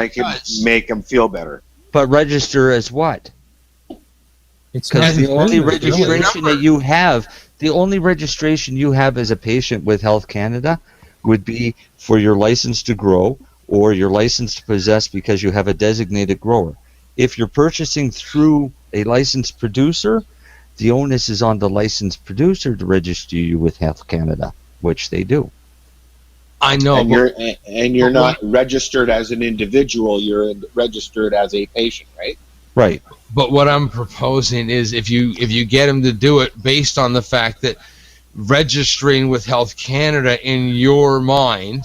make him feel better. But register as what? Because the only registration that you have, the only registration you have as a patient with Health Canada would be for your license to grow or your license to possess because you have a designated grower. If you're purchasing through a licensed producer, the onus is on the licensed producer to register you with Health Canada, which they do. I know. And you're not registered as an individual, you're registered as a patient, right? Right. But what I'm proposing is if you get him to do it based on the fact that registering with Health Canada in your mind,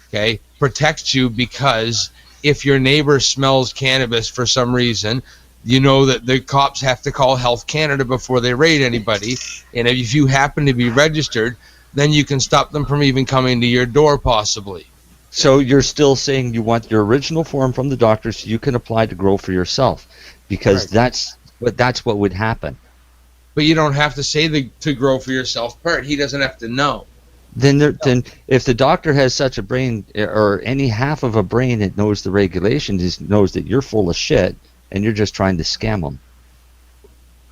okay, protects you, because if your neighbor smells cannabis for some reason, you know that the cops have to call Health Canada before they raid anybody, and if you happen to be registered, then you can stop them from even coming to your door possibly. So you're still saying you want your original form from the doctor so you can apply to grow for yourself, because that's what would happen. But you don't have to say to grow for yourself part. He doesn't have to know. Then if the doctor has such a brain, or any half of a brain that knows the regulations, knows that you're full of shit and you're just trying to scam them.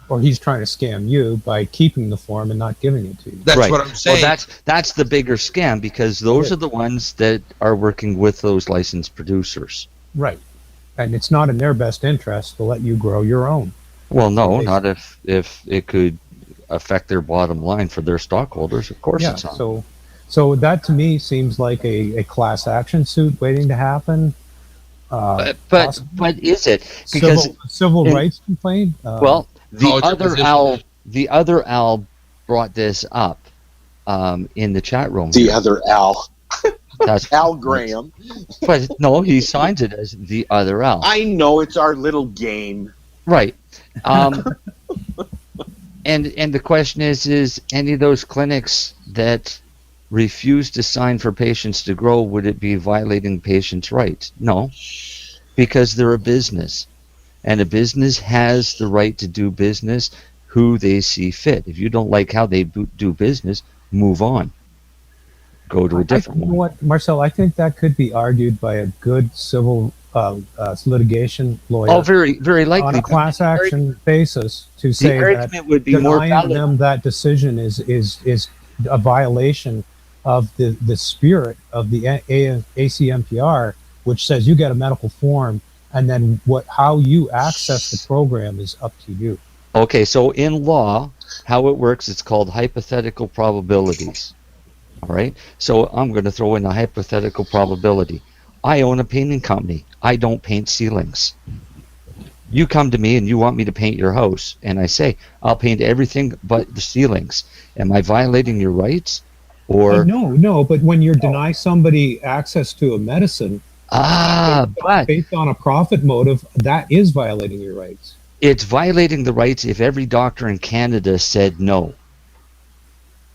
Or he's trying to scam you by keeping the form and not giving it to you. That's what I'm saying. Well, that's the bigger scam, because those are the ones that are working with those licensed producers. Right. And it's not in their best interest to let you grow your own. Well, no, not if it could affect their bottom line for their stockholders. Of course it's not. So that to me seems like a class action suit waiting to happen. But is it? Because civil rights complaint? The other Al brought this up in the chat room. The other Al. That's Al Graham. But no, he signs it as the other Al. I know it's our little game. Right. And the question is any of those clinics that refuse to sign for patients to grow, would it be violating patients' rights? No, because they're a business. And a business has the right to do business who they see fit. If you don't like how they do business, move on. Go to a different You know one. what, Marcel? I think that could be argued by a good civil litigation lawyer. Oh, very, very likely. On a class action basis to say argument that would be more denying valid. them that decision is a violation of the spirit of the ACMPR, which says you get a medical form, and then how you access the program is up to you. Okay, so in law, how it works, it's called hypothetical probabilities. All right, so I'm going to throw in a hypothetical probability. I own a painting company. I don't paint ceilings. You come to me and you want me to paint your house, and I say, I'll paint everything but the ceilings. Am I violating your rights? Or No, but when you deny somebody access to a medicine but based on a profit motive, that is violating your rights. it's violating the rights if every doctor in Canada said no.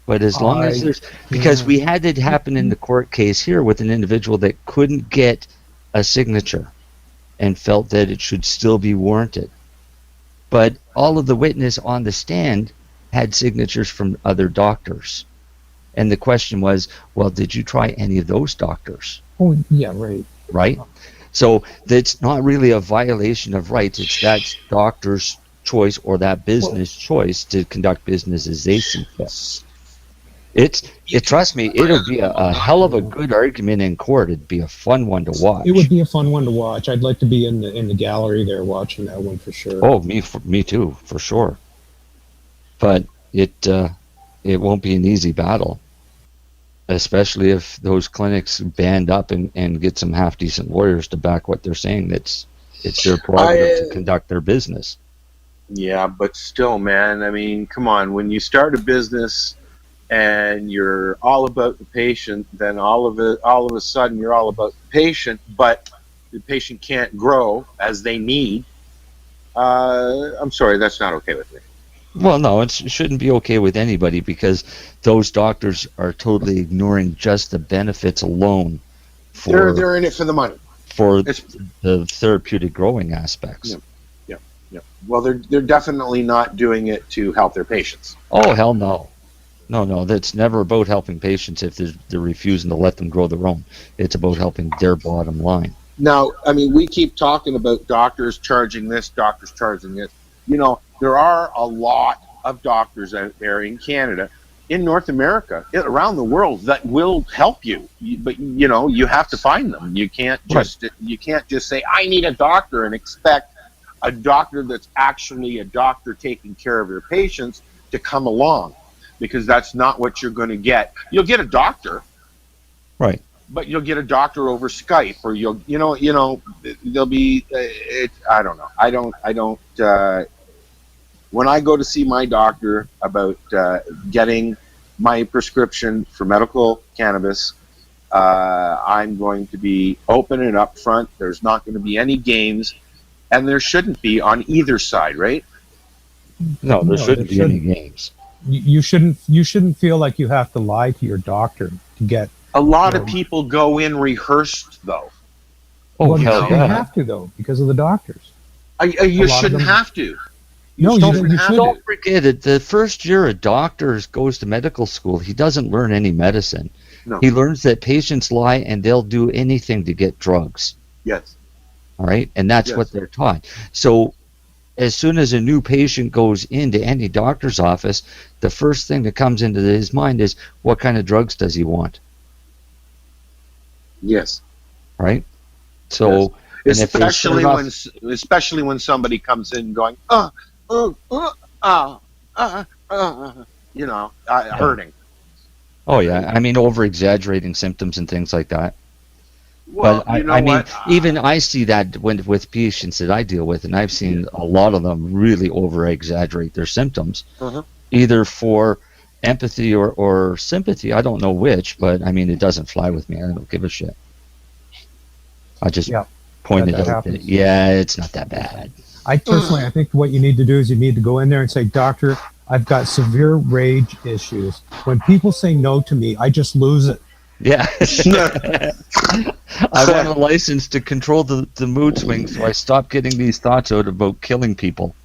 But as long as there's, because we had it happen in the court case here with an individual that couldn't get a signature and felt that it should still be warranted. But all of the witness on the stand had signatures from other doctors. And the question was, well, did you try any of those doctors? Oh, yeah, right. Right? So that's not really a violation of rights. It's that doctor's choice or that business choice to conduct business as they see fit. Trust me, it'll be a hell of a good argument in court. It'd be a fun one to watch. It would be a fun one to watch. I'd like to be in the gallery there watching that one for sure. Oh, me too, for sure. But it won't be an easy battle, especially if those clinics band up and get some half decent lawyers to back what they're saying. It's their prerogative to conduct their business. Yeah, but still, man. I mean, come on. When you start a business and you're all about the patient, then all of a sudden you're all about the patient, but the patient can't grow as they need. I'm sorry, that's not okay with me. Well, no, it shouldn't be okay with anybody because those doctors are totally ignoring just the benefits alone. They're in it for the money. For the therapeutic growing aspects. Yeah. Well, they're definitely not doing it to help their patients. Oh, hell no. No, that's never about helping patients if they're refusing to let them grow their own. It's about helping their bottom line. Now, I mean, we keep talking about doctors charging this, doctors charging this. You know, there are a lot of doctors out there in Canada, in North America, around the world that will help you. But, you know, you have to find them. You can't just say, I need a doctor and expect a doctor that's actually a doctor taking care of your patients to come along. Because that's not what you're going to get. You'll get a doctor, right? But you'll get a doctor over Skype, or there'll be. I don't know. I don't. When I go to see my doctor about getting my prescription for medical cannabis, I'm going to be open and upfront. There's not going to be any games, and there shouldn't be on either side, right? No, there shouldn't be any games. You shouldn't feel like you have to lie to your doctor to get. A lot of people go in rehearsed, though. Oh, you have to though because of the doctors. You shouldn't have to. You shouldn't. Don't forget it. The first year a doctor goes to medical school, he doesn't learn any medicine. No. He learns that patients lie and they'll do anything to get drugs. Yes. All right, and that's what they're taught. So as soon as a new patient goes into any doctor's office, the first thing that comes into his mind is, what kind of drugs does he want? Yes. Right? So, yes. Especially when somebody comes in going, hurting. Oh, yeah. I mean, over-exaggerating symptoms and things like that. Well, but even I see that with patients that I deal with, and I've seen a lot of them really over-exaggerate their symptoms, either for empathy or sympathy. I don't know which, but I mean, it doesn't fly with me. I don't give a shit. I just pointed that out happens. that, yeah, it's not that bad. I think what you need to do is you need to go in there and say, Doctor, I've got severe rage issues. When people say no to me, I just lose it. Yeah. I want a license to control the mood swings, so I stop getting these thoughts out about killing people.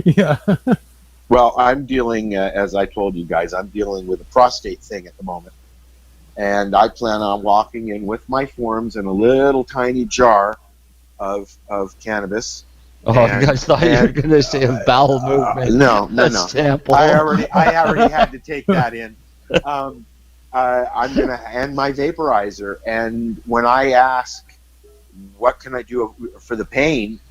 Yeah. Well, I'm dealing, as I told you guys, I'm dealing with a prostate thing at the moment. And I plan on walking in with my forms in a little tiny jar of cannabis. Oh, I thought you were going to say a bowel movement. No. Sample. I already had to take that in. I'm gonna and my vaporizer. And when I ask, what can I do for the pain,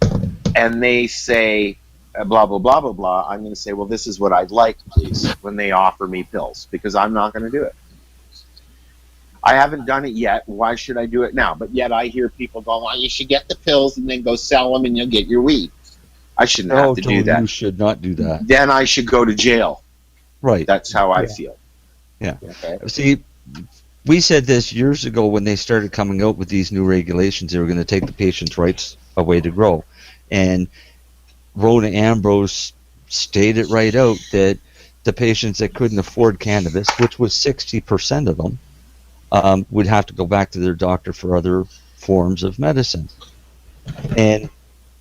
and they say blah blah blah blah blah, I'm gonna say, well, this is what I'd like, please. When they offer me pills, because I'm not gonna do it. I haven't done it yet. Why should I do it now? But yet I hear people go, well, you should get the pills and then go sell them and you'll get your weed. I shouldn't have to do that. You should not do that. Then I should go to jail. Right. That's how I feel. Yeah. Okay. See, we said this years ago when they started coming out with these new regulations. They were going to take the patient's rights away to grow. And Rona Ambrose stated right out that the patients that couldn't afford cannabis, which was 60% of them, would have to go back to their doctor for other forms of medicine. And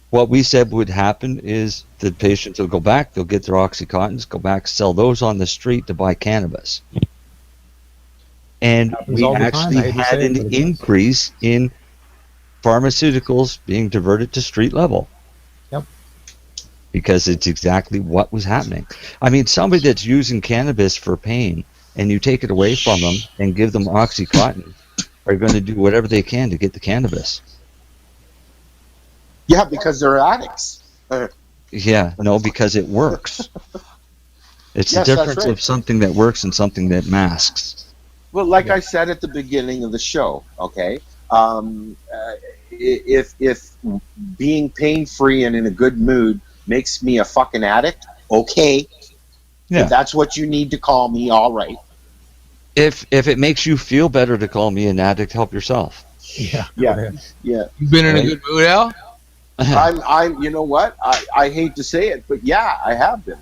what we said would happen is the patients will go back, they'll get their Oxycontins, go back, sell those on the street to buy cannabis. And we actually had an increase in pharmaceuticals being diverted to street level. Yep. Because it's exactly what was happening. I mean, somebody that's using cannabis for pain, and you take it away from them and give them Oxycontin, are going to do whatever they can to get the cannabis. Yeah, because they're addicts. Yeah, no, because it works. It's Yes, the that's difference right. of something that works and something that masks. Well, like I said at the beginning of the show, okay, if being pain-free and in a good mood makes me a fucking addict, okay. Yeah. If that's what you need to call me, all right. If it makes you feel better to call me an addict, help yourself. Yeah. Yeah. You been in a good mood, Al? I'm. You know what? I hate to say it, but yeah, I have been.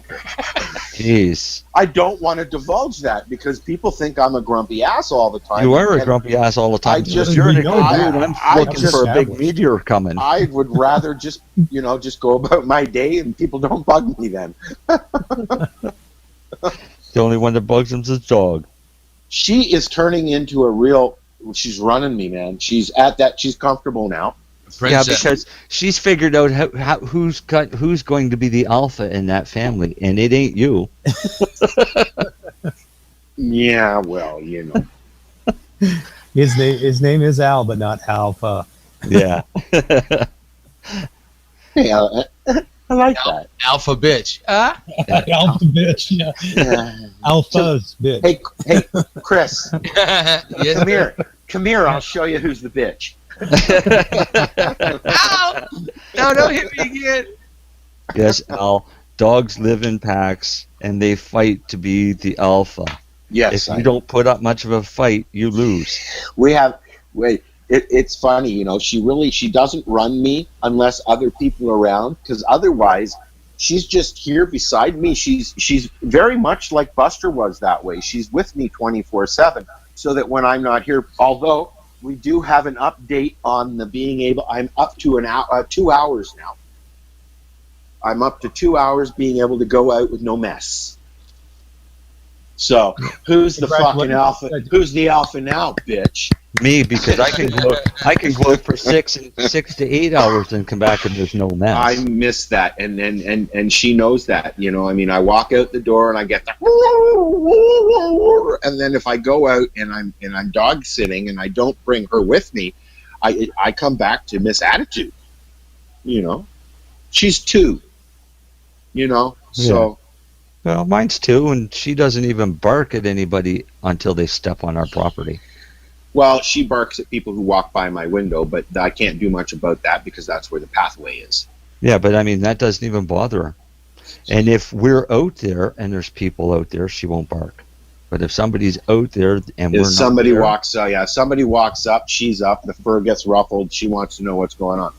Jeez. I don't want to divulge that because people think I'm a grumpy ass all the time. You are a and grumpy ass all the time. I just, You're in a good mood. I I'm looking just- for a big meteor coming. I would rather just go about my day and people don't bug me then. The only one that bugs him is his dog. She is turning into a real. She's running me, man. She's at that. She's comfortable now. Yeah, because she's figured out who's going to be the alpha in that family, and it ain't you. Yeah, well, you know. His name is Al, but not Alpha. Yeah. Hey, I like that. Alpha bitch. Alpha bitch, yeah. Alpha's bitch. Hey, Chris. Yes, Come here. I'll show you who's the bitch. Ow! No, don't hit me again. Yes, Al. Dogs live in packs, and they fight to be the alpha. Yes. If you don't put up much of a fight, you lose. It's funny, she doesn't run me unless other people are around, because otherwise she's just here beside me. She's very much like Buster was that way. She's with me 24/7, so that when I'm not here, although we do have an update on the being able, I'm up to 2 hours now. I'm up to 2 hours being able to go out with no mess. So who's the fucking alpha? Who's the alpha now, bitch? Me, because I can go out for 6 to 8 hours and come back and there's no mess. I miss that, and she knows that. I mean, I walk out the door and I get the, and then if I go out and I'm dog sitting and I don't bring her with me, I come back to Miss Attitude. She's 2. So. Well, mine's 2, and she doesn't even bark at anybody until they step on our property. Well, she barks at people who walk by my window, but I can't do much about that because that's where the pathway is. Yeah, but I mean, that doesn't even bother her. And if we're out there and there's people out there, she won't bark. But if somebody's out there and we're If somebody not there, somebody walks up, she's up, the fur gets ruffled, she wants to know what's going on.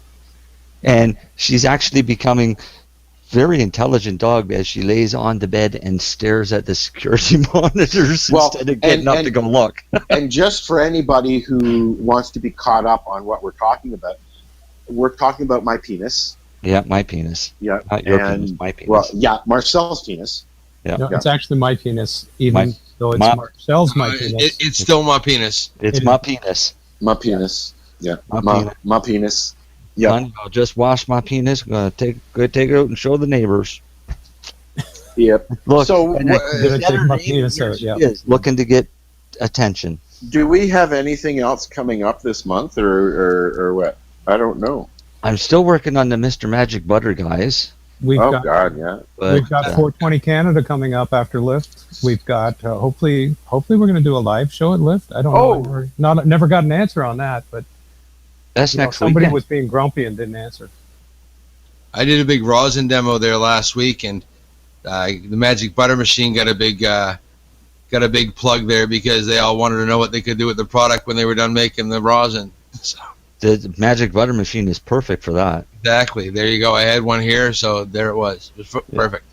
and she's actually becoming very intelligent dog as she lays on the bed and stares at the security monitors instead of getting up to go look. And just for anybody who wants to be caught up on what we're talking about my penis. Yeah, my penis. Yeah, not your penis, my penis. Well, yeah, Marcel's penis. Yeah, No, it's actually my penis, even though it's Marcel's my penis. It's still my penis. It's my penis. My penis. Yeah, My penis. Yeah, Son, I'll just wash my penis. I'm gonna take it out and show the neighbors. Yep. Look, So, and Gonna take my penis out, yeah. she is looking to get attention. do we have anything else coming up this month, or what? I don't know. I'm still working on the Mr. Magic Butter guys. We've got yeah. But, we've got 420 Canada coming up after Lift. We've got hopefully we're going to do a live show at Lift. I don't know. Never got an answer on that, but that's next somebody weekend. was being grumpy and didn't answer. I did a big rosin demo there last week, and the Magic Butter Machine got a big plug there because they all wanted to know what they could do with the product when they were done making the rosin. So. The Magic Butter Machine is perfect for that. Exactly. There you go. I had one here, so there it was. It was perfect.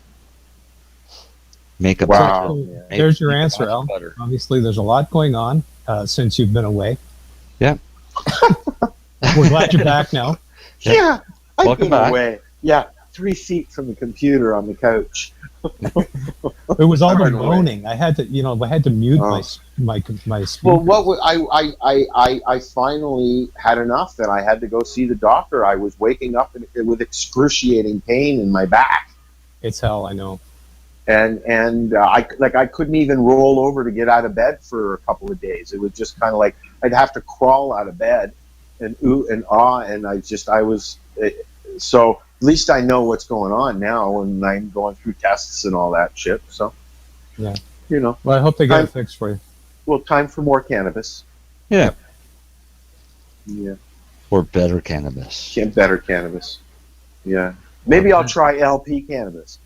Make a Wow. So there's your answer, Al. Butter. Obviously, there's a lot going on since you've been away. Yeah. We're glad you're back now. Yeah, I've Welcome been back. away. Yeah, 3 feet from the computer on the couch. It was all the Run away. moaning. I had to mute my speaker. Well, I finally had enough, and I had to go see the doctor. I was waking up with excruciating pain in my back, It's hell, I know. and I couldn't even roll over to get out of bed for a couple of days. It was just kind of like I'd have to crawl out of bed and ooh and ah, and so at least I know what's going on now, and I'm going through tests and all that shit. So Yeah. you know, Well, I hope they get I'm- it fixed for you. well, time for more cannabis. Yeah. Yeah, Or better cannabis. better cannabis. Yeah, maybe I'll try LP cannabis.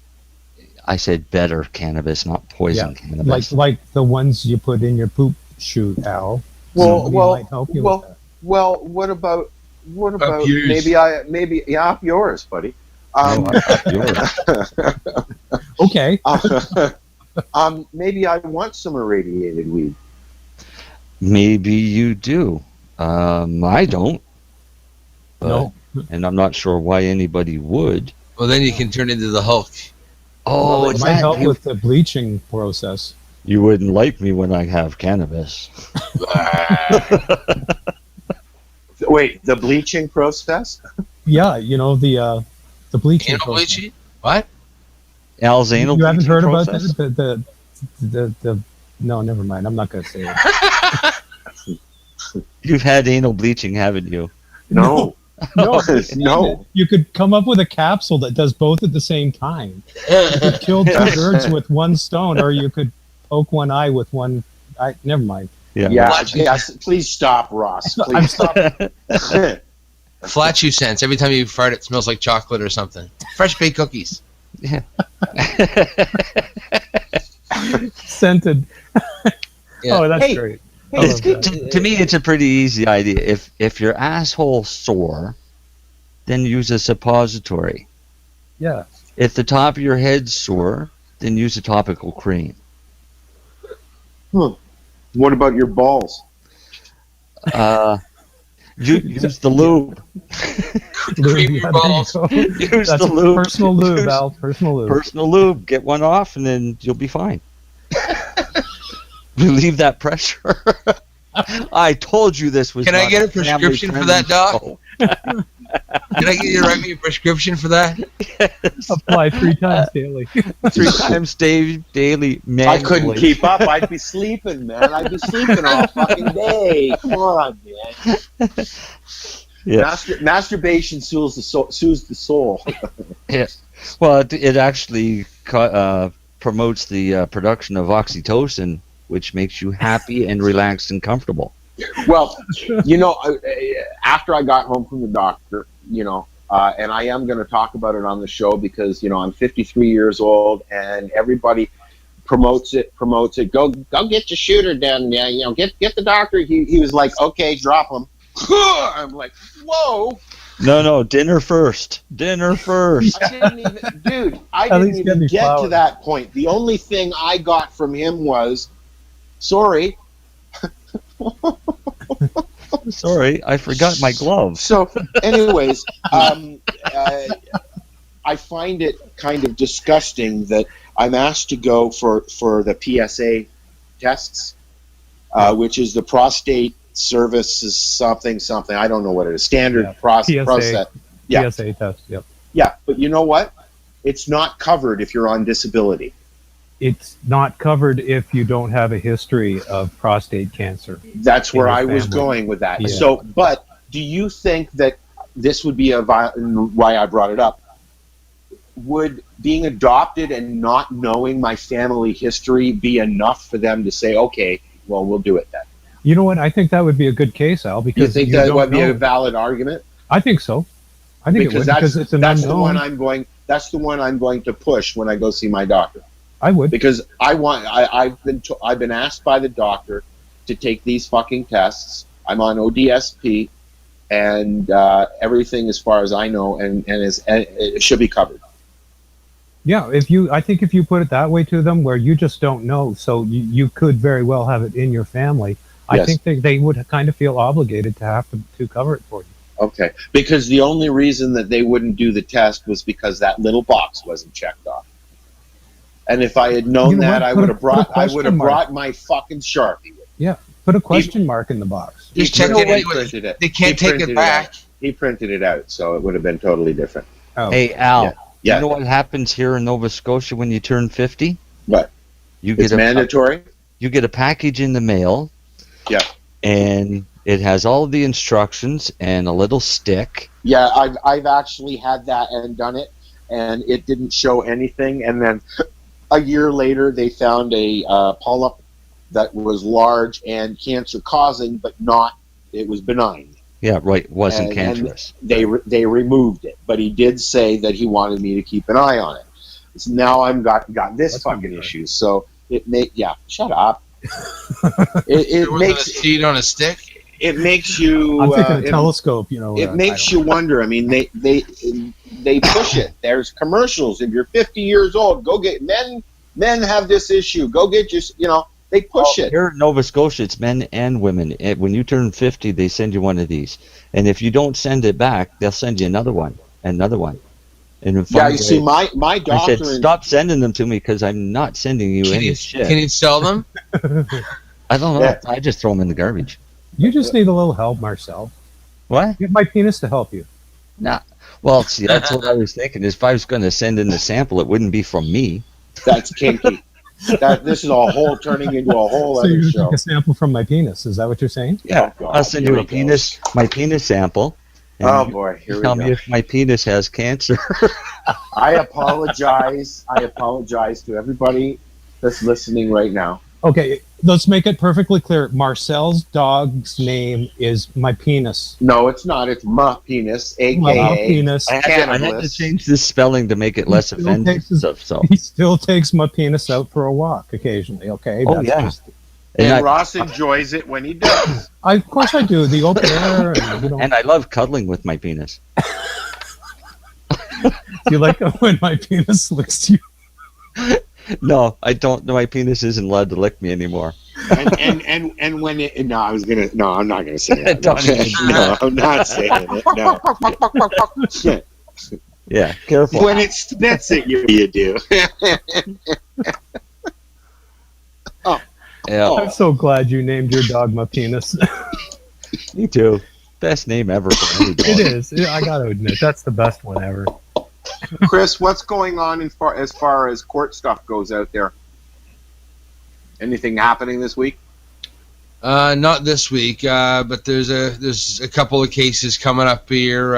I said better cannabis, not poison cannabis. Like the ones you put in your poop chute, Al. Well, Somebody well, might help you with that. well. What about yours. maybe up yours, buddy? Okay. Maybe I want some irradiated weed. Maybe you do. I don't. But, No. And I'm not sure why anybody would. Well, then you can turn into the Hulk. Oh, It might help with the bleaching process. You wouldn't like me when I have cannabis. Wait, the bleaching process? Yeah, the bleaching Anal process. bleaching? What? Al's anal You haven't bleaching heard process? about that? The no, never mind. I'm not going to say it. You've had anal bleaching, haven't you? No. No, No. You could come up with a capsule that does both at the same time. You could kill two birds with one stone, or you could poke one eye with one. Never mind. Yeah. Yes. Please stop, Ross. I'm Please. stopping. Flat shoe scents. Every time you fart, it smells like chocolate or something. Fresh baked cookies. Yeah. Scented. Yeah. Oh, that's Hey, great. It's, to me, it's a pretty easy idea. If your asshole's sore, then use a suppository. Yeah. If the top of your head's sore, then use a topical cream. What about your balls? Use the lube. Cream your balls. Use That's the lube. personal lube, Al. Personal lube. Personal lube. Get one off, and then you'll be fine. Relieve that pressure. I told you this was. Can I not get a prescription for that, Doc? show. Can I get you to write me a prescription for that? Apply 3 times daily. 3 times daily. I couldn't keep up. I'd be sleeping, man. I'd be sleeping all fucking day. Come on, man. Yeah. Masturbation soothes the soul. Yeah. Well, it actually promotes the production of oxytocin, which makes you happy and relaxed and comfortable. Well, after I got home from the doctor, And I am going to talk about it on the show because, I'm 53 years old and everybody promotes it. Go get your shooter done. Yeah, get the doctor. He was like, okay, drop him. I'm like, whoa. No, dinner first. I didn't even get to that point. The only thing I got from him was, sorry. Sorry, I forgot my glove. So, anyways, I find it kind of disgusting that I'm asked to go for the PSA tests, which is the prostate services something. I don't know what it is. Standard process. Yeah. PSA test. Yep. Yeah, but you know what? It's not covered if you're on disability. It's not covered if you don't have a history of prostate cancer. That's where I was going with that. Yeah. So, but do you think that this would be why I brought it up? Would being adopted and not knowing my family history be enough for them to say, okay, well, we'll do it then? You know what? I think that would be a good case, Al, because you think that would be a valid argument? I think so. I think because it would, because it's an that's unknown. That's the one I'm going to push when I go see my doctor. I would, because I've been asked by the doctor to take these fucking tests. I'm on ODSP, and everything, as far as I know, and it should be covered. Yeah, I think if you put it that way to them, where you just don't know, so you could very well have it in your family. I think they would kind of feel obligated to have to cover it for you. Okay, because the only reason that they wouldn't do the test was because that little box wasn't checked off. And if I had known that, I would have brought my fucking Sharpie with me. Yeah, put a question mark in the box. Just check it anyway. They can't take it back. He printed it out, so it would have been totally different. Oh. Hey, Al, yeah. You know what happens here in Nova Scotia when you turn 50? What? It's mandatory? You get a package in the mail. Yeah. And it has all of the instructions and a little stick. Yeah, I've actually had that and done it, and it didn't show anything. And then a year later, they found a polyp that was large and cancer-causing, but it was benign. Yeah, right. Wasn't cancerous. And they removed it, but he did say that he wanted me to keep an eye on it. So now I've got this fucking issue. So shut up. It makes a seed on a stick. It makes you. I'm thinking a telescope. It makes you wonder. I mean, they push it. There's commercials. If you're 50 years old, go get men. Men have this issue. Go get your. They push it. Here in Nova Scotia, it's men and women. When you turn 50, they send you one of these. And if you don't send it back, they'll send you another one. And you see, my doctor... I said, stop sending them to me because I'm not sending you any shit. Can you sell them? I don't know. Yeah. I just throw them in the garbage. You just need a little help, Marcel. What? Get my penis to help you. Nah. Well, see, that's what I was thinking. Is if I was going to send in the sample, it wouldn't be from me. That's kinky. This is turning into a whole so other you show. Take a sample from my penis. Is that what you're saying? Yeah, I'll send you my penis sample. Oh boy, here we go. Tell me if my penis has cancer. I apologize. I apologize to everybody that's listening right now. Okay, let's make it perfectly clear. Marcel's dog's name is my penis. No, it's not. It's my penis, a.k.a. penis. I had to change this spelling to make it less offensive. He still takes my penis out for a walk occasionally, okay? Oh, yeah. And Ross enjoys it when he does. Of course I do. The open air. And I love cuddling with my penis. Do you like it when my penis licks you? No, I don't. My penis isn't allowed to lick me anymore. And when it... No, I'm not going to say it. No, I'm not saying it. No. Yeah, careful. When it spits at you, you do. Yeah. I'm so glad you named your dog my penis. Me too. Best name ever for any dog. It is. I got to admit, that's the best one ever. Chris, what's going on as far as court stuff goes out there? Anything happening this week? Not this week, but there's a couple of cases coming up here.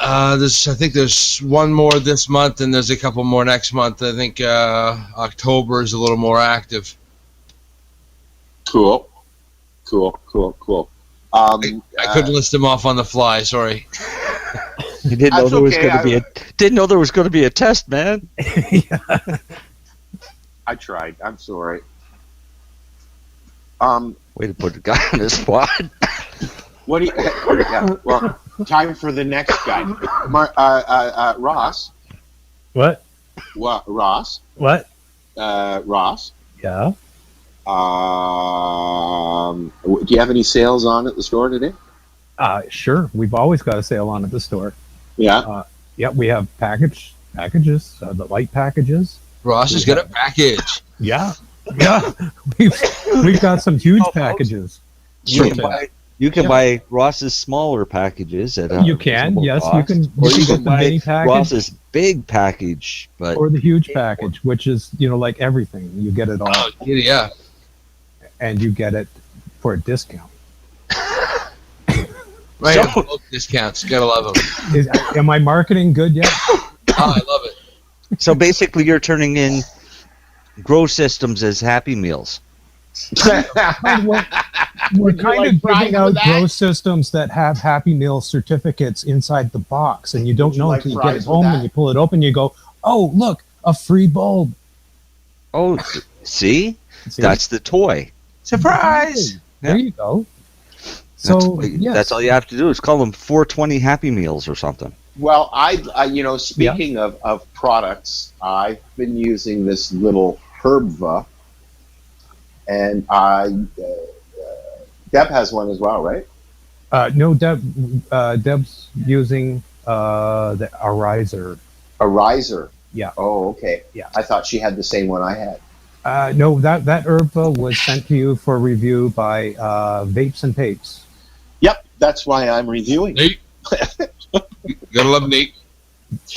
I think there's one more this month, and there's a couple more next month. I think October is a little more active. Cool. I couldn't list them off on the fly. Sorry. You didn't know That's there was okay, going to be didn't know there was going to be a test, man. I tried. I'm sorry. Way to put the guy on his spot. What do you? Yeah, well, time for the next guy. Ross. What? What? Ross. What? Ross. Yeah. Do you have any sales on at the store today? Sure. We've always got a sale on at the store. Yeah. Yeah, we have packages, the light packages. Ross has got a package. Yeah. Yeah. We've got some huge packages. You can buy Ross's smaller packages at you can, yes, cost, you can or you get can the buy mini package Ross's big package, but or the huge package, which is like everything. You get it all. Oh, yeah. And you get it for a discount. Right, both discounts. Gotta love them. Am I marketing good yet? Oh, I love it. So basically, you're turning in grow systems as Happy Meals. We're kind of giving out grow systems that have Happy Meal certificates inside the box, and you don't know until you get it home and you pull it open. You go, "Oh, look, a free bulb." Oh, see? That's the toy. Surprise! There you go. So that's all you have to do is call them 420 Happy Meals or something. Well, speaking of products, I've been using this little Herbva, and Deb has one as well, right? No, Deb's using the Arizer. Arizer. Yeah. Oh, okay. Yeah. I thought she had the same one I had. No, that Herbva was sent to you for review by Vapes and Papes. Yep, that's why I'm reviewing. Nate. You gotta love Nate.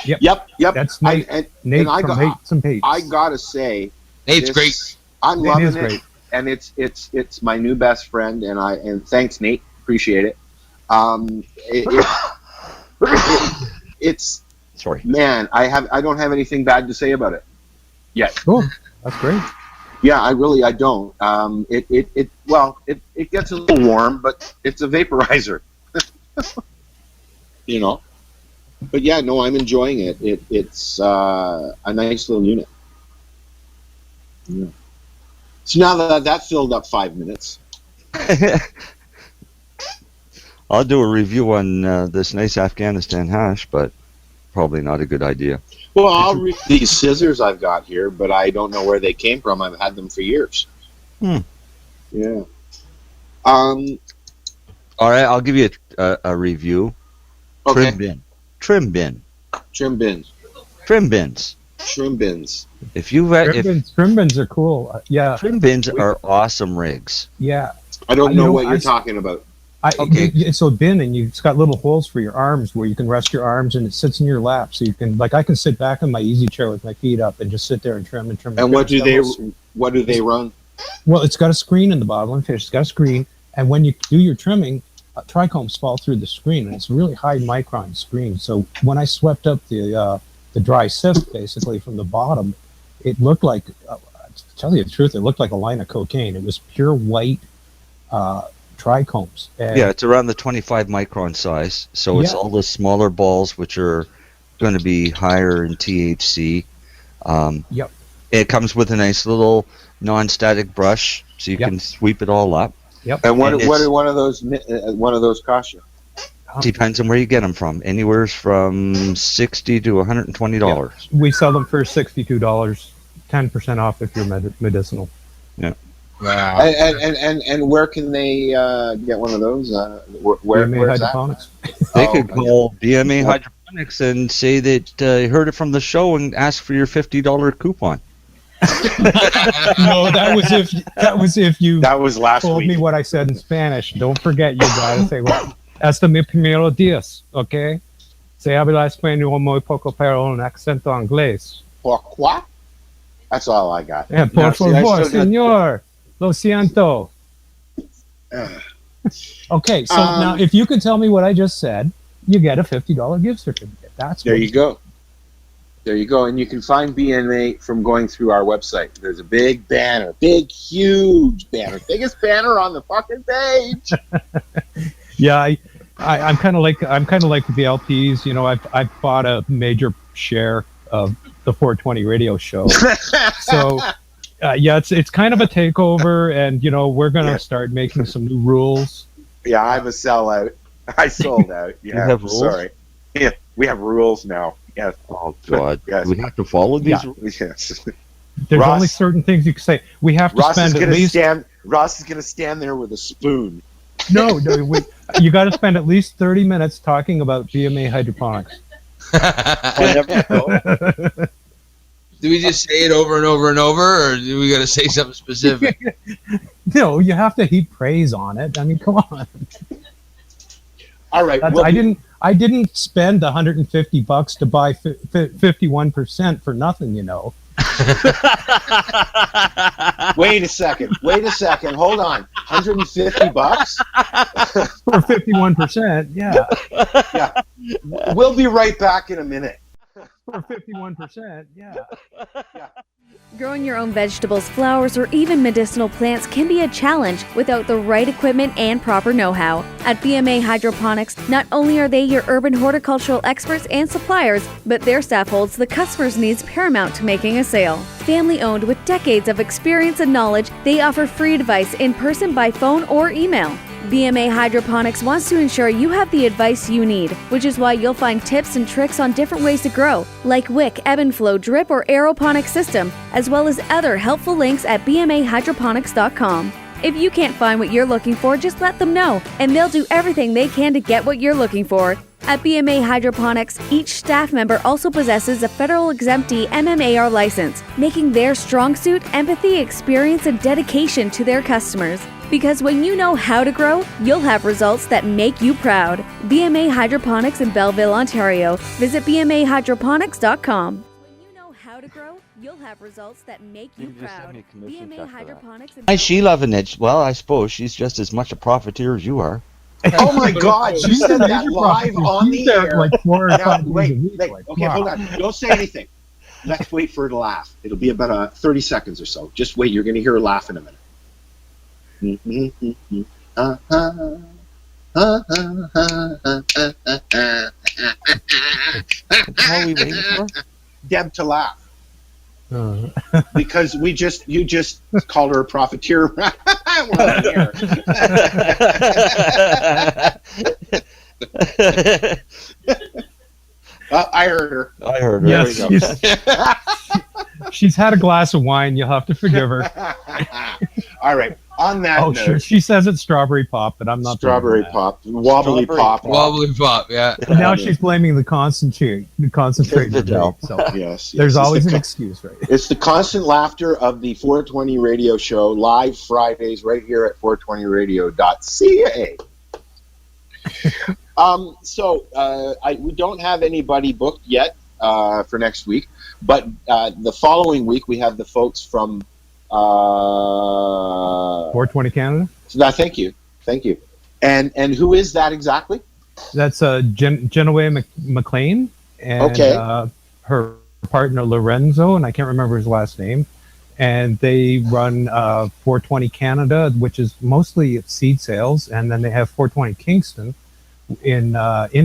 Yep. That's Nate. Nate from Vapes and Papes. I gotta say, Nate's great. I'm loving it, great. and it's my new best friend, and thanks, Nate, appreciate it. It's sorry, man, I don't have anything bad to say about it yet. Cool, that's great. Yeah, I don't. It gets a little warm, but it's a vaporizer. But yeah, no, I'm enjoying it. It's a nice little unit. Yeah. So now that filled up 5 minutes. I'll do a review on this nice Afghanistan hash, but probably not a good idea. Well, I'll read these scissors I've got here, but I don't know where they came from. I've had them for years. Yeah. All right, I'll give you a review. Okay. Trim bins. If you trim bins are cool. Yeah. Trim bins are awesome rigs. Yeah. I don't know what you're talking about. It's a bin, and it's got little holes for your arms where you can rest your arms, and it sits in your lap, so you can I can sit back in my easy chair with my feet up and just sit there and trim and trim. And what do they run? Well, it's got a screen in the bottom. It's got a screen, and when you do your trimming, trichomes fall through the screen, and it's a really high micron screen. So when I swept up the dry sift basically from the bottom, it looked like, to tell you the truth, it looked like a line of cocaine. It was pure white trichomes. And it's around the 25 micron size. So it's all the smaller balls, which are going to be higher in THC. It comes with a nice little non-static brush, so you can sweep it all up. And what do one of those cost you? Depends on where you get them from. Anywhere from $60 to $120. We sell them for $62, 10% off if you're medicinal. Yeah. Wow. And where can they get one of those? Where BMA is Hydroponics. They could call BMA Hydroponics and say that you heard it from the show and ask for your $50 coupon. No, that was if you last told week. me what I said in Spanish. Don't forget, you gotta say, well, hasta mi primero días, okay? Se habla español muy poco, pero un acento inglés. Pourquoi? That's all I got. Yeah, por favor, señor. Lo siento. Okay, so now if you can tell me what I just said, you get a $50 gift certificate. That's there you go. There you go. And you can find BMA from going through our website. There's a big banner. Big, huge banner. Biggest banner on the fucking page. Yeah, I'm kind of like the LPs. You know, I've bought a major share of the 420 radio show. So yeah, it's kind of a takeover, and you know, we're gonna start making some new rules. Yeah, I'm a sellout. I sold out. Yeah, You have rules? Sorry. Yeah, we have rules now. Yes. Oh God. Yes. We have to follow these rules. Yes. There's Ross- only certain things you can say. We have to Ross is spend at gonna least. Ross is gonna stand there with a spoon. No, you got to spend at least 30 minutes talking about BMA hydroponics. Do we just say it over and over and over, or do we got to say something specific? No, you have to heap praise on it. I mean, come on. All right. I didn't spend $150 to buy 51% for nothing, you know. Wait a second. Hold on. $150 for 51%. Yeah. Yeah. We'll be right back in a minute. For 51%. Yeah. Growing your own vegetables, flowers, or even medicinal plants can be a challenge without the right equipment and proper know-how. At BMA Hydroponics, not only are they your urban horticultural experts and suppliers, but their staff holds the customer's needs paramount to making a sale. Family-owned with decades of experience and knowledge, they offer free advice in person, by phone, or email. BMA Hydroponics wants to ensure you have the advice you need, which is why you'll find tips and tricks on different ways to grow, like wick, ebb and flow, drip, or aeroponic system, as well as other helpful links at bmahydroponics.com. If you can't find what you're looking for, just let them know, and they'll do everything they can to get what you're looking for. At BMA Hydroponics, each staff member also possesses a federal exemptee MMAR license, making their strong suit empathy, experience, and dedication to their customers. Because when you know how to grow, you'll have results that make you proud. BMA Hydroponics in Belleville, Ontario. Visit bmahydroponics.com. When you know how to grow, you'll have results that make you proud. BMA Hydroponics in Hi, Sheila Vanich. Well, I suppose she's just as much a profiteer as you are. Oh my God! You said that live on the air. Like 4 or 5 Wait. days a week. Okay, hold on. Don't say anything. Let's wait for her to laugh. It'll be about 30 seconds or so. Just wait. You're going to hear her laugh in a minute. What are we waiting for? Deb to laugh. Because you just called her a profiteer. We're on air. I heard her. Yes, There we go. she's had a glass of wine. You'll have to forgive her. All right. On that note, sure. She says it's strawberry pop, but I'm not. Strawberry pop, wobbly pop. Wobbly pop, yeah. And now she's blaming the concentrate Vidal. So yes, there's always an excuse, right? It's the constant laughter of the 420 radio show, live Fridays right here at 420radio.ca. We don't have anybody booked yet for next week, but the following week we have the folks from 420 Canada. Thank you. And who is that exactly? That's Genoa McLean and her partner Lorenzo, and I can't remember his last name. And they run 420 Canada, which is mostly seed sales, and then they have 420 Kingston in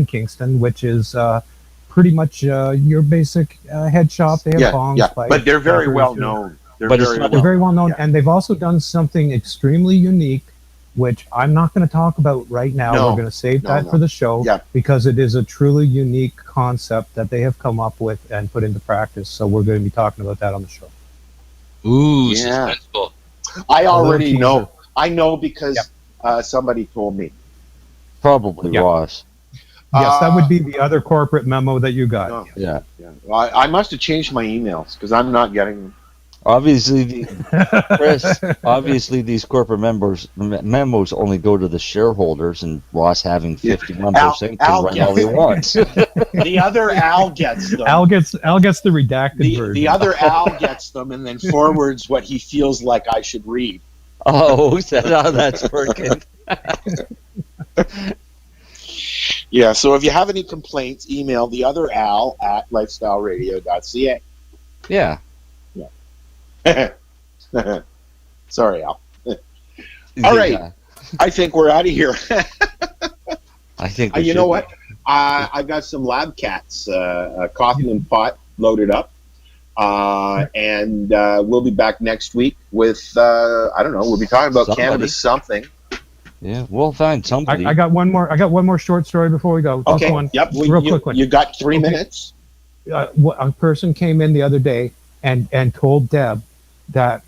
Kingston, which is pretty much your basic head shop. They have bongs, but they're very well known. They're very well known, and they've also done something extremely unique, which I'm not going to talk about right now. We're going to save that for the show because it is a truly unique concept that they have come up with and put into practice. So we're going to be talking about that on the show. Ooh, suspenseful. I already know. I know because somebody told me. Probably Ross. Yes, that would be the other corporate memo that you got. Yeah. Well, I must have changed my emails because I'm not getting. Obviously, Chris. Obviously, these corporate memos only go to the shareholders, and Ross having 51% can run all he wants. The other Al gets them. Al gets the redacted version. The other Al gets them and then forwards what he feels like I should read. Oh, that's working. Yeah, so if you have any complaints, email the other Al at lifestyleradio.ca. Yeah. Sorry, Al. All right. I think we're out of here. I think you know what? I've got some lab cats, coffee and pot loaded up. And we'll be back next week with, I don't know, we'll be talking about cannabis something. Yeah, we'll find somebody. I got one more short story before we go. Okay. One, yep. Real quick one. You got 3 minutes. A person came in the other day and told Deb that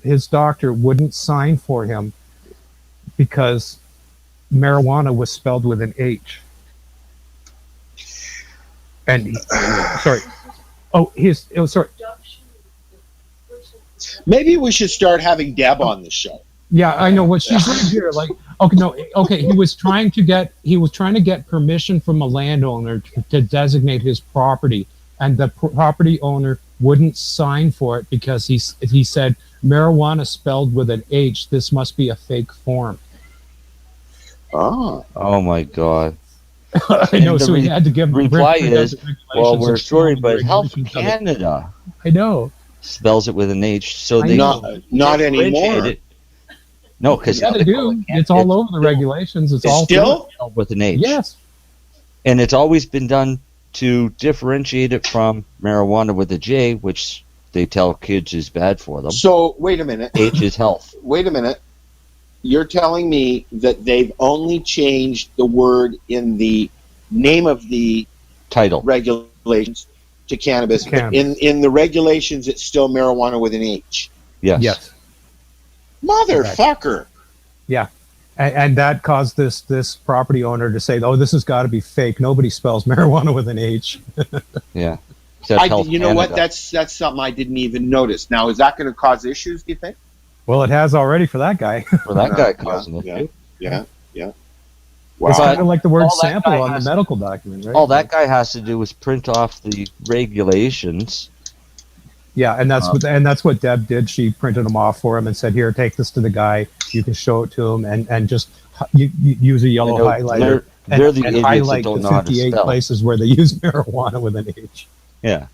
his doctor wouldn't sign for him because marijuana was spelled with an H. And sorry. Sorry. Maybe we should start having Deb on the show. Yeah, I know what she's right here. Like, okay. He was trying to get permission from a landowner to designate his property, and the property owner wouldn't sign for it because he said marijuana spelled with an H. This must be a fake form. Oh my God. I know, so he had to give reply is, well, we're sorry, but Health Canada, I know, spells it with an H, so they not anymore. No, because it's all over the regulations. It's all still with an H. Yes, and it's always been done to differentiate it from marijuana with a J, which they tell kids is bad for them. So wait a minute. H is health. Wait a minute. You're telling me that they've only changed the word in the name of the title regulations to cannabis. But in the regulations, it's still marijuana with an H. Yes. Motherfucker. Yeah. And that caused this property owner to say, "Oh, this has got to be fake. Nobody spells marijuana with an H." Yeah. You know what? That's something I didn't even notice. Now, is that going to cause issues, do you think? Well, it has already for that guy. For that guy causing it. Yeah. Wow. It's kind of like the word sample on the medical document, right? All that guy has to do is print off the regulations. Yeah, and that's what Deb did. She printed them off for him and said, "Here, take this to the guy. You can show it to him, and just use a yellow highlighter they're the and idiots highlight that don't the know how to 58 spell. places where they use marijuana with an H." Yeah.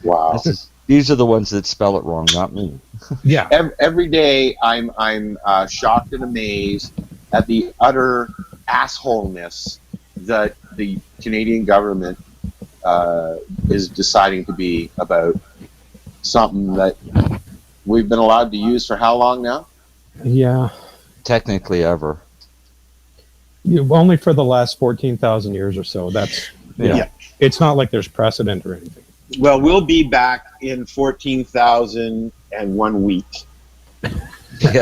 Wow. These are the ones that spell it wrong, not me. Yeah. Every day, I'm shocked and amazed at the utter assholeness that the Canadian government is deciding to be about something that we've been allowed to use for how long now? Yeah. Technically ever. Only for the last 14,000 years or so. That's It's not like there's precedent or anything. Well, we'll be back in 14,001 week.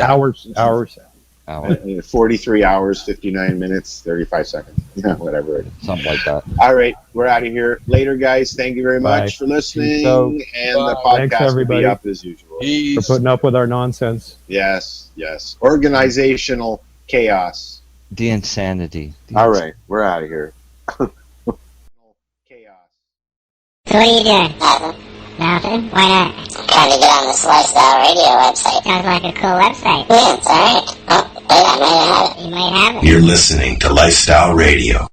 Hours. 43 hours, 59 minutes, 35 seconds. Yeah, whatever it is. Something like that. All right, we're out of here. Later, guys. Thank you very much for listening. And the podcast will be up as usual. For putting up with our nonsense. Yes. Organizational chaos. The insanity. All right, we're out of here. So what are you doing? Nothing? Why not? Trying to get on this Lifestyle Radio website. Sounds like a cool website. Yeah, it's alright. Oh, wait, I might have it. You might have it. You're listening to Lifestyle Radio.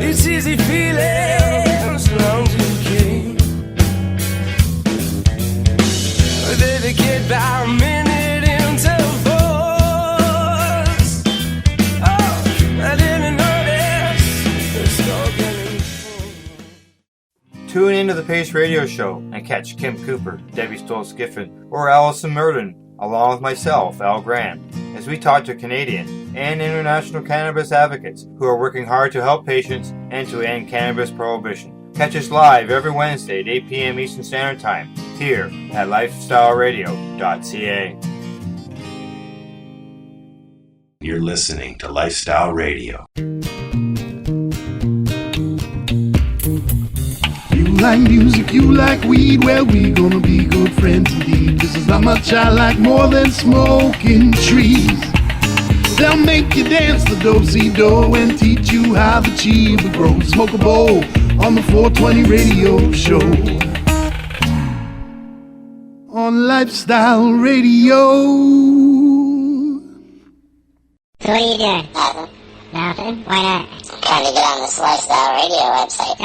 It's easy feelings long to keep. They get by a minute into force. Oh, I didn't notice. It's all getting Tune into the Pace Radio Show and catch Kim Cooper, Debbie Stoll-Skiffin, or Allison Murden, along with myself, Al Grant, as we talk to Canadian and international cannabis advocates who are working hard to help patients and to end cannabis prohibition. Catch us live every Wednesday at 8 p.m. Eastern Standard Time here at lifestyleradio.ca. You're listening to Lifestyle Radio. You like music, you like weed, well, we gonna be good friends indeed. This is how much I like more than smoking trees. They'll make you dance the do-si-do and teach you how the chiba grows. Smoke a bowl on the 420 radio show. On Lifestyle Radio. So what are you doing? Nothing. Nothing? Why not? Trying to get on this Lifestyle Radio website.